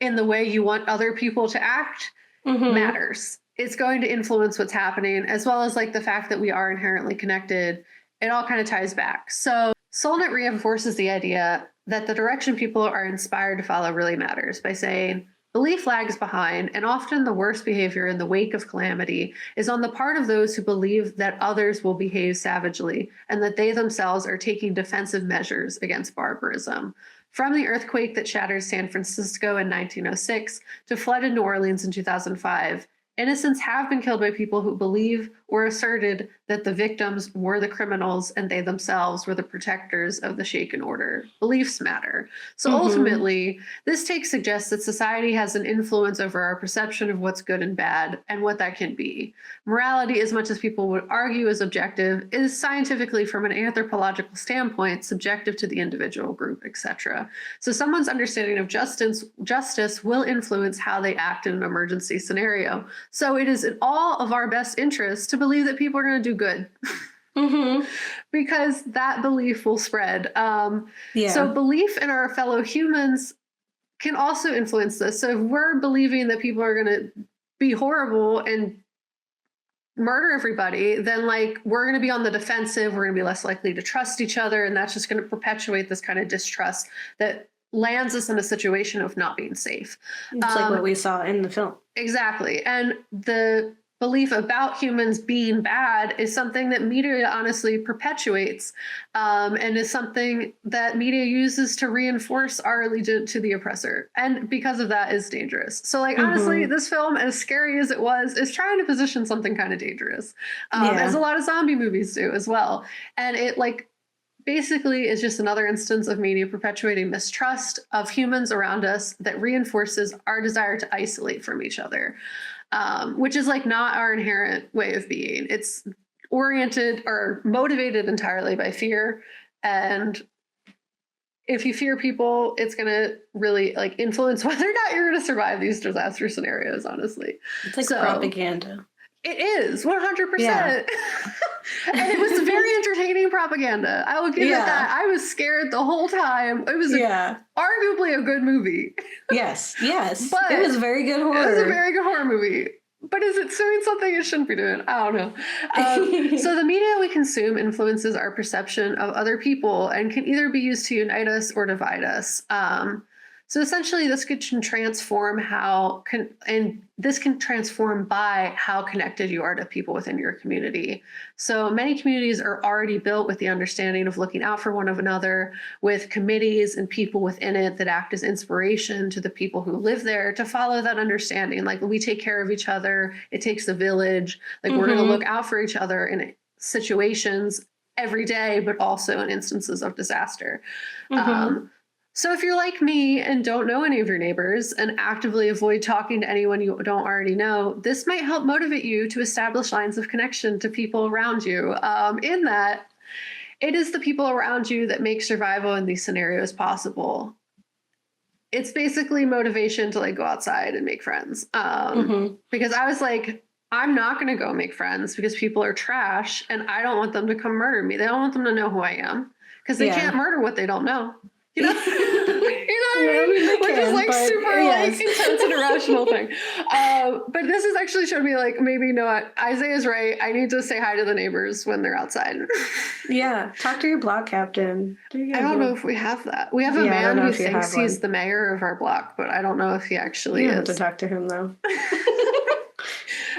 in the way you want other people to act matters. It's going to influence what's happening, as well as like the fact that we are inherently connected. It all kind of ties back. So Solnit reinforces the idea that the direction people are inspired to follow really matters by saying, belief lags behind, and often the worst behavior in the wake of calamity is on the part of those who believe that others will behave savagely and that they themselves are taking defensive measures against barbarism. From the earthquake that shattered San Francisco in 1906 to flood in New Orleans in 2005, innocents have been killed by people who believe or asserted that the victims were the criminals and they themselves were the protectors of the shaken order. Beliefs matter. So ultimately, this take suggests that society has an influence over our perception of what's good and bad and what that can be. Morality, as much as people would argue is objective, is scientifically, from an anthropological standpoint, subjective to the individual, group, etc. So someone's understanding of justice will influence how they act in an emergency scenario. So it is in all of our best interest to believe that people are going to do good. Because that belief will spread. So belief in our fellow humans can also influence this. So if we're believing that people are going to be horrible and murder everybody, then like we're going to be on the defensive, we're going to be less likely to trust each other, and that's just going to perpetuate this kind of distrust that lands us in a situation of not being safe. It's like what we saw in the film. Exactly. And the belief about humans being bad is something that media honestly perpetuates, and is something that media uses to reinforce our allegiance to the oppressor. And because of that is dangerous. So like, honestly, this film, as scary as it was, is trying to position something kind of dangerous, as a lot of zombie movies do as well. And it like basically is just another instance of media perpetuating mistrust of humans around us that reinforces our desire to isolate from each other, which is like not our inherent way of being. It's oriented or motivated entirely by fear. And if you fear people, it's going to really like influence whether or not you're going to survive these disaster scenarios, honestly. It's like propaganda. It is 100%. And it was very entertaining propaganda. I will give it that. I was scared the whole time. It was arguably a good movie. Yes. But it was a very good horror. It was a very good horror movie. But is it doing something it shouldn't be doing? I don't know. So the media we consume influences our perception of other people and can either be used to unite us or divide us. So essentially, this can transform this can transform by how connected you are to people within your community. So many communities are already built with the understanding of looking out for one another, with committees and people within it that act as inspiration to the people who live there to follow that understanding. Like, we take care of each other. It takes a village. Like, we're going to look out for each other in situations every day, but also in instances of disaster. So if you're like me and don't know any of your neighbors and actively avoid talking to anyone you don't already know, this might help motivate you to establish lines of connection to people around you, in that it is the people around you that make survival in these scenarios possible. It's basically motivation to like go outside and make friends. Because I was like, I'm not going to go make friends because people are trash and I don't want them to come murder me. They don't want them to know who I am because they can't murder what they don't know. You know, what I mean? Which is like super like intense and irrational thing. But this has actually showed me like maybe not. Isaiah's right. I need to say hi to the neighbors when they're outside. Talk to your block captain. I don't know if we have that. We have a man who thinks he's the mayor of our block, but I don't know if he actually is. You have to talk to him though.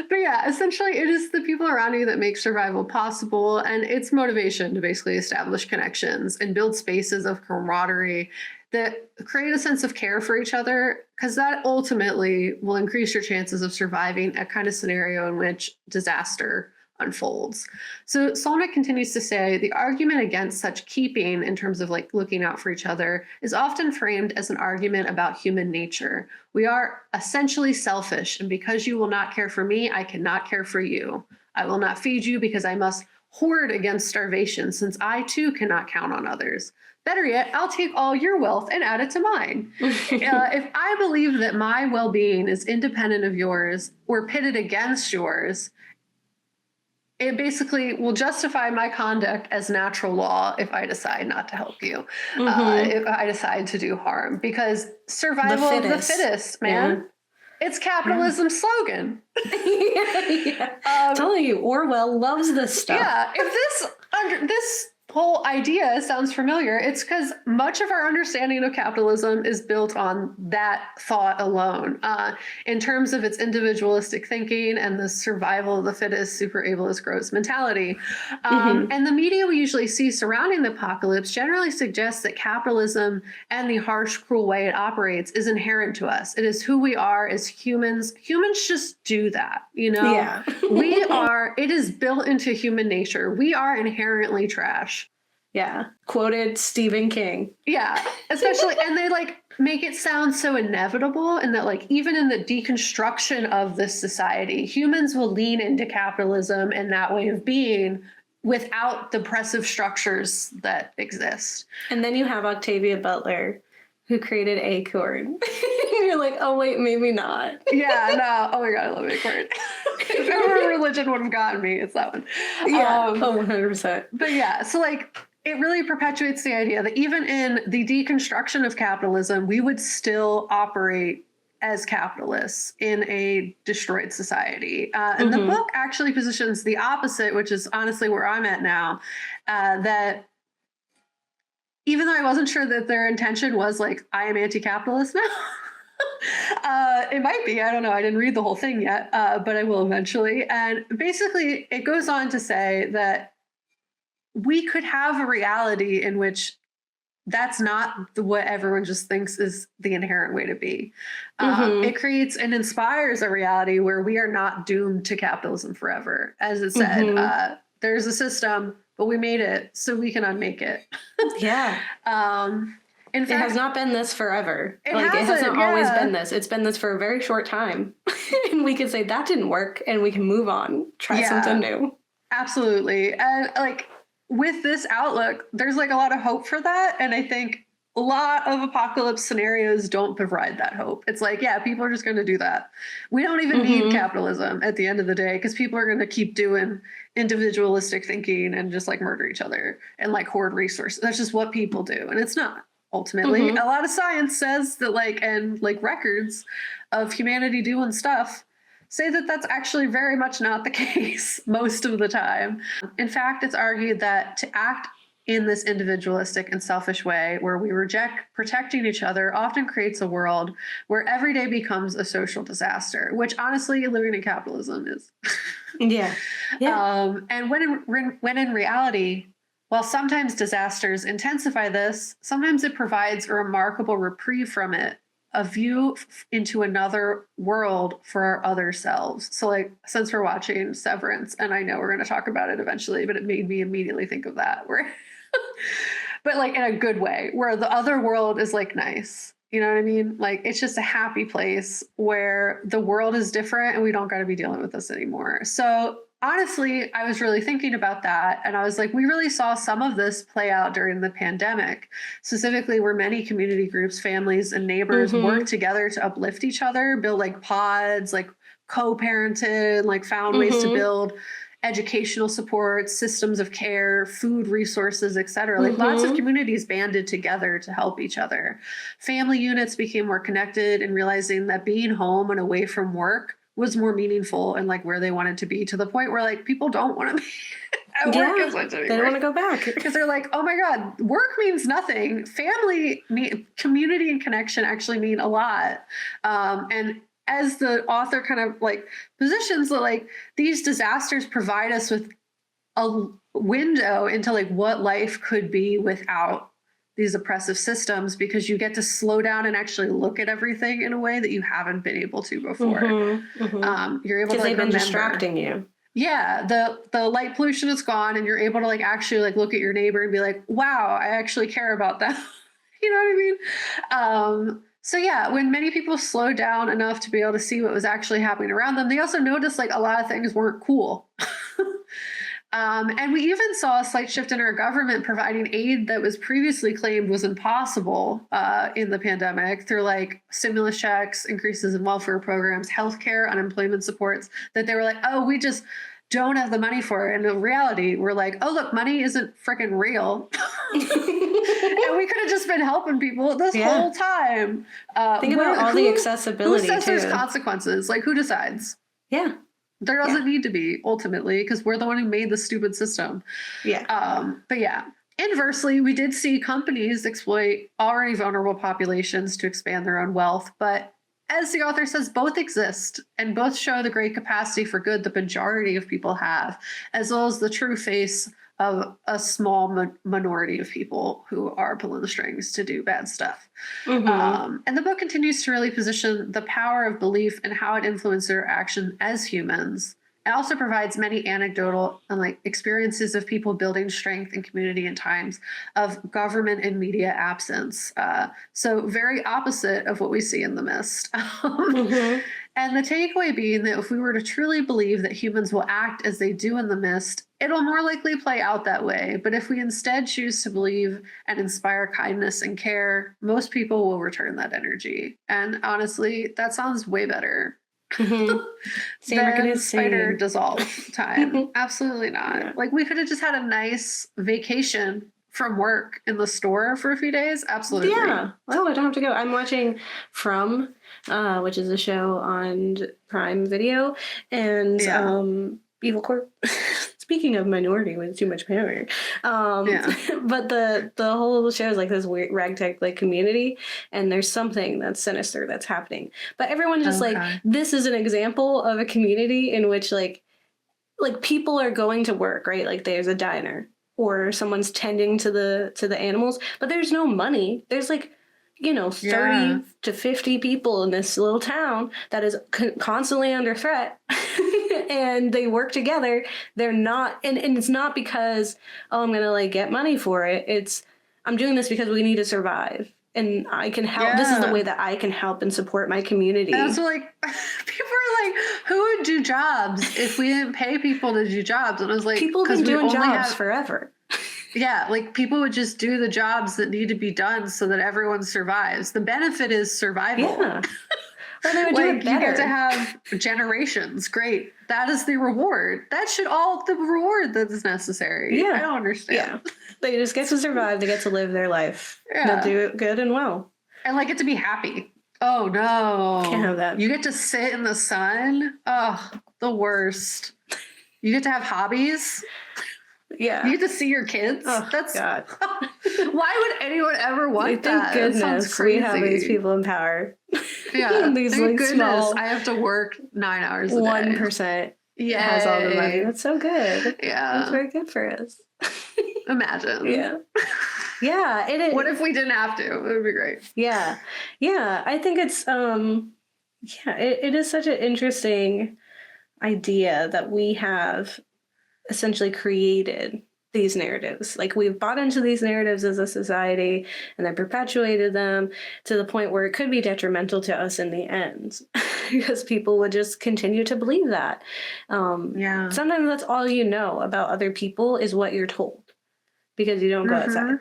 But yeah, essentially it is the people around you that make survival possible, and it's motivation to basically establish connections and build spaces of camaraderie that create a sense of care for each other, because that ultimately will increase your chances of surviving a kind of scenario in which disaster unfolds. So Solnit continues to say the argument against such keeping in terms of like looking out for each other is often framed as an argument about human nature. We are essentially selfish, and because you will not care for me, I cannot care for you. I will not feed you because I must hoard against starvation, since I too cannot count on others. Better yet, I'll take all your wealth and add it to mine. If I believe that my well-being is independent of yours or pitted against yours, it basically will justify my conduct as natural law if I decide not to help you, if I decide to do harm, because survival of the fittest, man. It's capitalism's slogan. I'm telling you, Orwell loves this stuff. Yeah, if this whole idea sounds familiar, it's because much of our understanding of capitalism is built on that thought alone, in terms of its individualistic thinking and the survival of the fittest, super ableist, gross mentality. And the media we usually see surrounding the apocalypse generally suggests that capitalism and the harsh, cruel way it operates is inherent to us. It is who we are as humans. Humans just do that, you know? Yeah. It is built into human nature. We are inherently trash. Yeah. Quoted Stephen King. Yeah. Especially, and they like make it sound so inevitable, and that like even in the deconstruction of this society, humans will lean into capitalism and that way of being without the oppressive structures that exist. And then you have Octavia Butler, who created Acorn. You're like, oh wait, maybe not. Yeah, no. Oh my God, I love Acorn. If ever religion would have gotten me, it's that one. Yeah, 100%. But yeah, so like it really perpetuates the idea that even in the deconstruction of capitalism, we would still operate as capitalists in a destroyed society. And the book actually positions the opposite, which is honestly where I'm at now, that even though I wasn't sure that their intention was like, I am anti-capitalist now. It might be, I don't know. I didn't read the whole thing yet, but I will eventually. And basically it goes on to say that we could have a reality in which that's not what everyone just thinks is the inherent way to be. It creates and inspires a reality where we are not doomed to capitalism forever. As it said, there's a system, but we made it so we can unmake it. Yeah. In fact, it has not been this forever. It hasn't always been this. It's been this for a very short time. And we can say that didn't work and we can move on, try something new. Absolutely. And like, with this outlook, there's like a lot of hope for that. And I think a lot of apocalypse scenarios don't provide that hope. It's like, yeah, people are just going to do that. We don't even need capitalism at the end of the day, because people are going to keep doing individualistic thinking and just like murder each other and like hoard resources. That's just what people do. And it's not. Ultimately, a lot of science says that and records of humanity doing stuff say that that's actually very much not the case most of the time. In fact, it's argued that to act in this individualistic and selfish way where we reject protecting each other often creates a world where every day becomes a social disaster, which honestly living in capitalism is. Yeah. And when in reality, while sometimes disasters intensify this, sometimes it provides a remarkable reprieve from it, a view into another world for our other selves. So like, since we're watching Severance, and I know we're going to talk about it eventually, but it made me immediately think of that, where, but like in a good way, where the other world is like nice. You know what I mean? Like, it's just a happy place where the world is different and we don't got to be dealing with this anymore. So honestly, I was really thinking about that. And I was like, we really saw some of this play out during the pandemic, specifically where many community groups, families, and neighbors worked together to uplift each other, build like pods, like co-parented, like found ways to build educational support, systems of care, food resources, etc. Like lots of communities banded together to help each other. Family units became more connected and realizing that being home and away from work was more meaningful and like where they wanted to be, to the point where like people don't want to be at work as much anymore. They don't want to go back because they're like, oh my God, work means nothing. Community and connection actually mean a lot. And as the author kind of like positions that like these disasters provide us with a window into like what life could be without these oppressive systems, because you get to slow down and actually look at everything in a way that you haven't been able to before. You're able to like, they've been remember. distracting you. Yeah, the light pollution is gone, and you're able to like actually like look at your neighbor and be like, wow, I actually care about them. You know what I mean? So yeah, when many people slowed down enough to be able to see what was actually happening around them, they also noticed like a lot of things weren't cool. And we even saw a slight shift in our government providing aid that was previously claimed was impossible in the pandemic, through like stimulus checks, increases in welfare programs, healthcare, unemployment supports, that they were like, oh, we just don't have the money for it. And in reality, we're like, oh, look, money isn't freaking real. And we could have just been helping people this whole time. Think about all the accessibility. Who says there's consequences? Like, who decides? Yeah. There doesn't need to be, ultimately, because we're the one who made the stupid system. Yeah. But yeah, Inversely, we did see companies exploit already vulnerable populations to expand their own wealth, but as the author says, both exist and both show the great capacity for good the majority of people have, as well as the true face of a small minority of people who are pulling the strings to do bad stuff. And the book continues to really position the power of belief and how it influences their action as humans. It also provides many anecdotal and like experiences of people building strength and community in times of government and media absence. So very opposite of what we see in The Mist. And the takeaway being that if we were to truly believe that humans will act as they do in The Mist, it'll more likely play out that way. But if we instead choose to believe and inspire kindness and care, most people will return that energy. And honestly, that sounds way better. Then spider dissolve time. Absolutely not. Yeah. Like we could have just had a nice vacation from work in the store for a few days. Absolutely. Yeah. Oh, I don't have to go. I'm watching From, which is a show on Prime Video, and Evil Corp. Speaking of minority with too much power, but the whole show is like this weird ragtag like community, and there's something that's sinister that's happening. But everyone's just like, this is an example of a community in which like people are going to work, right? Like there's a diner or someone's tending to the animals, but there's no money. There's like 30 to 50 people in this little town that is constantly under threat. And they work together. They're not, and it's not because, I'm going to like get money for it. It's, I'm doing this because we need to survive. And I can help. Yeah. This is the way that I can help and support my community. And also like, people are like, who would do jobs if we didn't pay people to do jobs? And it was like, people have been doing jobs forever. Yeah, like people would just do the jobs that need to be done so that everyone survives. The benefit is survival. Yeah. Or they would do it better. You get to have generations. Great. That is the reward. That should all the reward that is necessary. Yeah. I don't understand. Yeah. They just get to survive. They get to live their life. Yeah. They'll do it good and well. And like get to be happy. Oh no. Can't have that. You get to sit in the sun. Oh, the worst. You get to have hobbies. Yeah. You get to see your kids. Oh, that's God. Why would anyone ever want that? Thank goodness we have these people in power. Yeah. These thank goodness small, I have to work 9 hours a day. 1% has all the money. That's so good. Yeah. That's very good for us. Imagine. Yeah. Yeah. It is. What if we didn't have to? It would be great. Yeah. Yeah. I think it's it is such an interesting idea that we have essentially created these narratives. Like we've bought into these narratives as a society and then perpetuated them to the point where it could be detrimental to us in the end because people would just continue to believe that. Sometimes that's all you know about other people is what you're told because you don't go outside.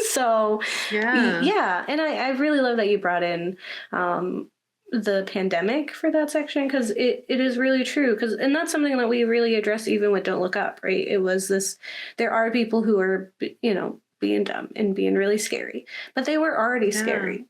So yeah. And I really love that you brought in the pandemic for that section because it is really true and that's something that we really address even with Don't Look Up, right? It was this, there are people who are being dumb and being really scary, but they were already scary.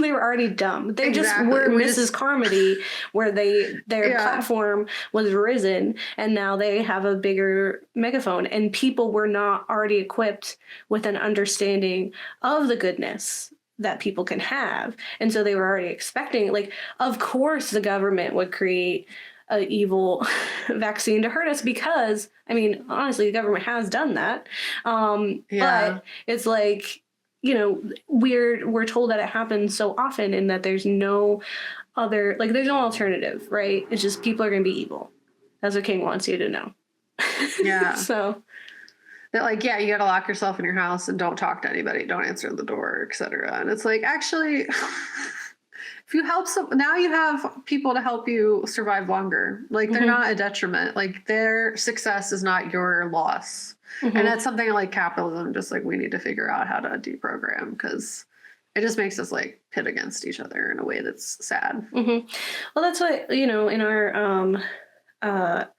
They were already dumb. They just were Mrs. Carmody where their platform was risen and now they have a bigger megaphone and people were not already equipped with an understanding of the goodness that people can have. And so they were already expecting, like, of course the government would create an evil vaccine to hurt us because, I mean, honestly, the government has done that. But it's like, we're told that it happens so often and that there's no other, like, there's no alternative, right? It's just people are going to be evil. That's what King wants you to know. Yeah. So that like, you got to lock yourself in your house and don't talk to anybody, don't answer the door, etc. And it's like, actually, if you help now you have people to help you survive longer. Like they're not a detriment. Like their success is not your loss. And that's something like capitalism, just like we need to figure out how to deprogram because it just makes us like pit against each other in a way that's sad. Well, that's what, in our,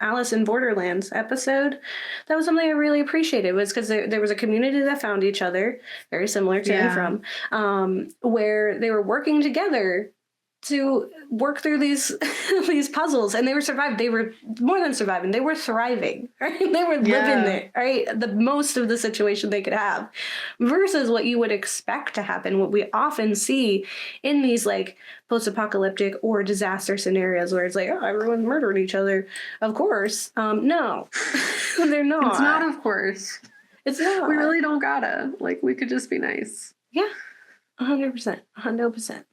Alice in Borderlands episode, that was something I really appreciated was because there was a community that found each other, very similar to and from, where they were working together to work through these these puzzles, and they were more than surviving, they were thriving, right? They were living it, right? The most of the situation they could have, versus what you would expect to happen, what we often see in these like post-apocalyptic or disaster scenarios where it's like, oh, everyone's murdering each other, of course. No. They're not. It's not, of course. It's not. We really don't gotta. Like, we could just be nice. Yeah. 100%. 100%.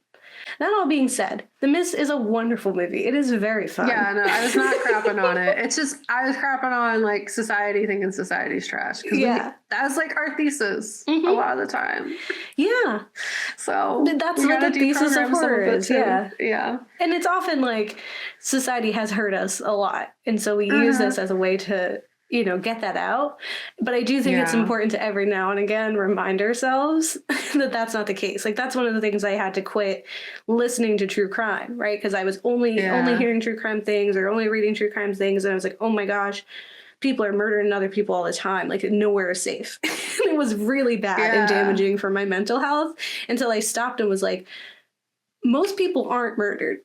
That all being said, The Mist is a wonderful movie. It is very fun. Yeah, no, I was not crapping on it. It's just, I was crapping on, like, society thinking society's trash. That was, like, our thesis a lot of the time. Yeah. So, that's what the thesis of horror is. Yeah. Yeah. And it's often, like, society has hurt us a lot. And so we use this as a way to, you know, get that out. But I do think it's important to every now and again remind ourselves that that's not the case. Like, that's one of the things I had to quit listening to true crime, right? Because I was only hearing true crime things or only reading true crime things. And I was like, oh my gosh, people are murdering other people all the time. Like, nowhere is safe. It was really bad and damaging for my mental health until I stopped and was like, most people aren't murdered.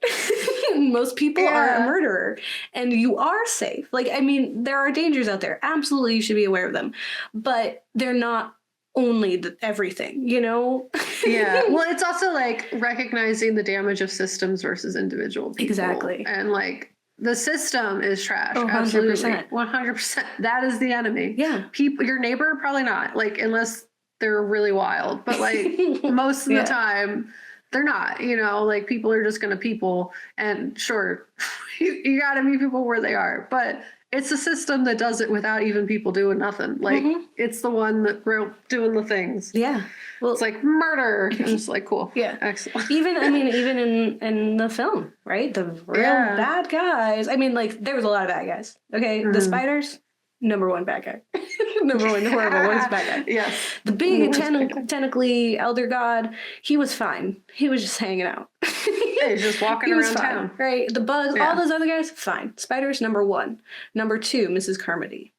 Most people aren't a murderer. And you are safe. Like, I mean, there are dangers out there. Absolutely, you should be aware of them. But they're not only everything, you know? Yeah. Well, it's also, like, recognizing the damage of systems versus individual people. Exactly. And, like, the system is trash. Oh, 100%. Absolutely. 100%. That is the enemy. Yeah. People, your neighbor, probably not. Like, unless they're really wild. But, like, most of the time, they're not, you know, like, people are just going to people, and sure, you got to meet people where they are, but it's a system that does it without even people doing nothing. Like, it's the one that doing the things. Yeah. Well, it's like murder. And it's like, cool. Yeah. Excellent. Even in the film, right? The real bad guys. I mean, like, there was a lot of bad guys. Okay. The spiders, number one bad guy. Number one horrible one's bad guy. Yes. The big tentacly elder god, he was fine. He was just hanging out. Yeah, he's just walking around town. Right. The bugs, all those other guys, fine. Spiders, number one. Number two, Mrs. Carmody.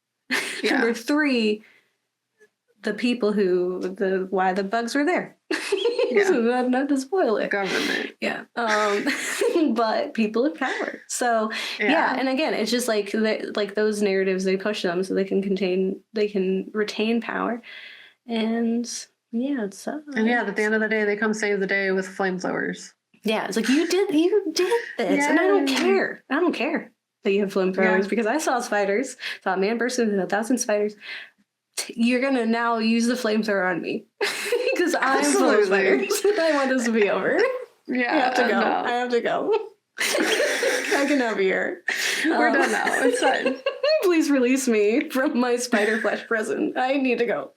Number three, the people why the bugs were there. So not to spoil it. Government. Yeah. But people of power. So and again, it's just like those narratives, they push them so they can retain power. And it sucks. And at the end of the day, they come save the day with flamethrowers. Yeah, it's like, you did this, and I don't care. I don't care that you have flamethrowers because I saw spiders, saw a man burst into 1,000 spiders. You're gonna now use the flamethrower on me because I'm full of spiders. I want this to be over. Yeah, I have to go. I have to go. I can have here. We're done now. It's fine. Please release me from my spider flesh prison. I need to go.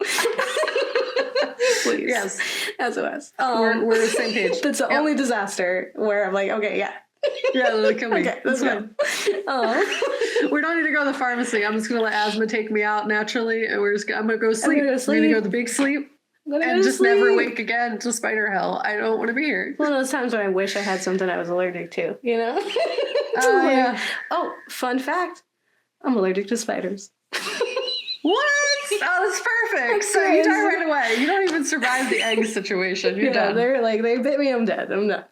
Please. Yes. SOS. We're the same page. That's the only disaster where I'm like, okay, yeah. Yeah, look at me. Okay, that's fine. We don't need to go to the pharmacy. I'm just gonna let asthma take me out naturally, and I'm gonna go sleep. I'm gonna go to the big sleep. And just never wake again to spider hell. I don't want to be here. One of those times when I wish I had something I was allergic to, you know? Oh, fun fact. I'm allergic to spiders. What? Oh, that's perfect. So you die right away. You don't even survive the egg situation. You're done. They're like, they bit me, I'm dead. I'm done.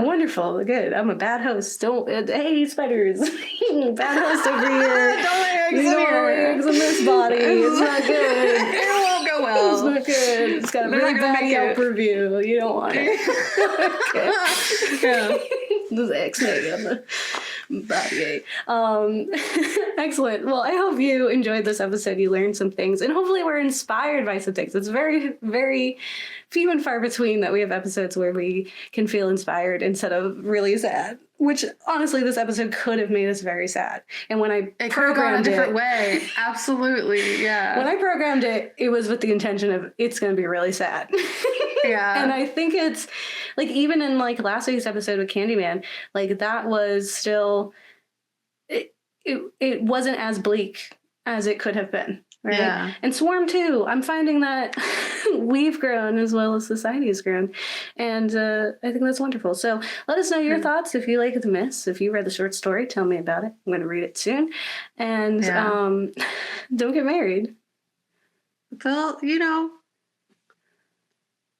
Wonderful. Good. I'm a bad host. Hey, spiders. Bad host over here. Don't lay eggs in here. Don't lay eggs in this body. It's not good. It won't go well. It's not good. It's got a really bad Yelp review. You don't want it. This X-ray on the body. Excellent. Well, I hope you enjoyed this episode. You learned some things, and hopefully we're inspired by some things. It's very, very few and far between that we have episodes where we can feel inspired instead of really sad. Which, honestly, this episode could have made us very sad. And when I programmed it, a different way. Absolutely, yeah. When I programmed it, it was with the intention of it's going to be really sad. Yeah. And I think it's like, even in like last week's episode with Candyman, like that was still, it wasn't as bleak as it could have been. Right? Yeah. And Swarm too. I'm finding that we've grown as well as society has grown. And I think that's wonderful. So let us know your thoughts. If you like The Mist, if you read the short story, tell me about it. I'm going to read it soon. And don't get married. Well, you know,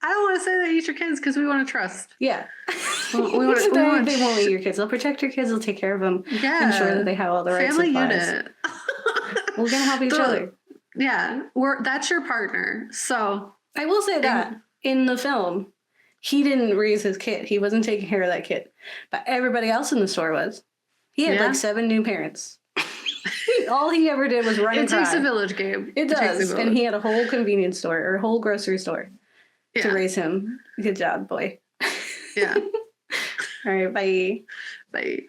I don't want to say they eat your kids because we want to trust. Yeah. We want they won't eat your kids. They'll protect your kids. They'll take care of them. Yeah. Ensure that they have all the right Family supplies. Unit. We're going to help each other. Yeah. That's your partner. So. I will say that in the film, he didn't raise his kid. He wasn't taking care of that kid. But everybody else in the store was. He had like 7 new parents. All he ever did was run and cry. It takes a village, Gabe. It does. And he had a whole convenience store or a whole grocery store to raise him. Good job, boy. Yeah. All right, bye. Bye.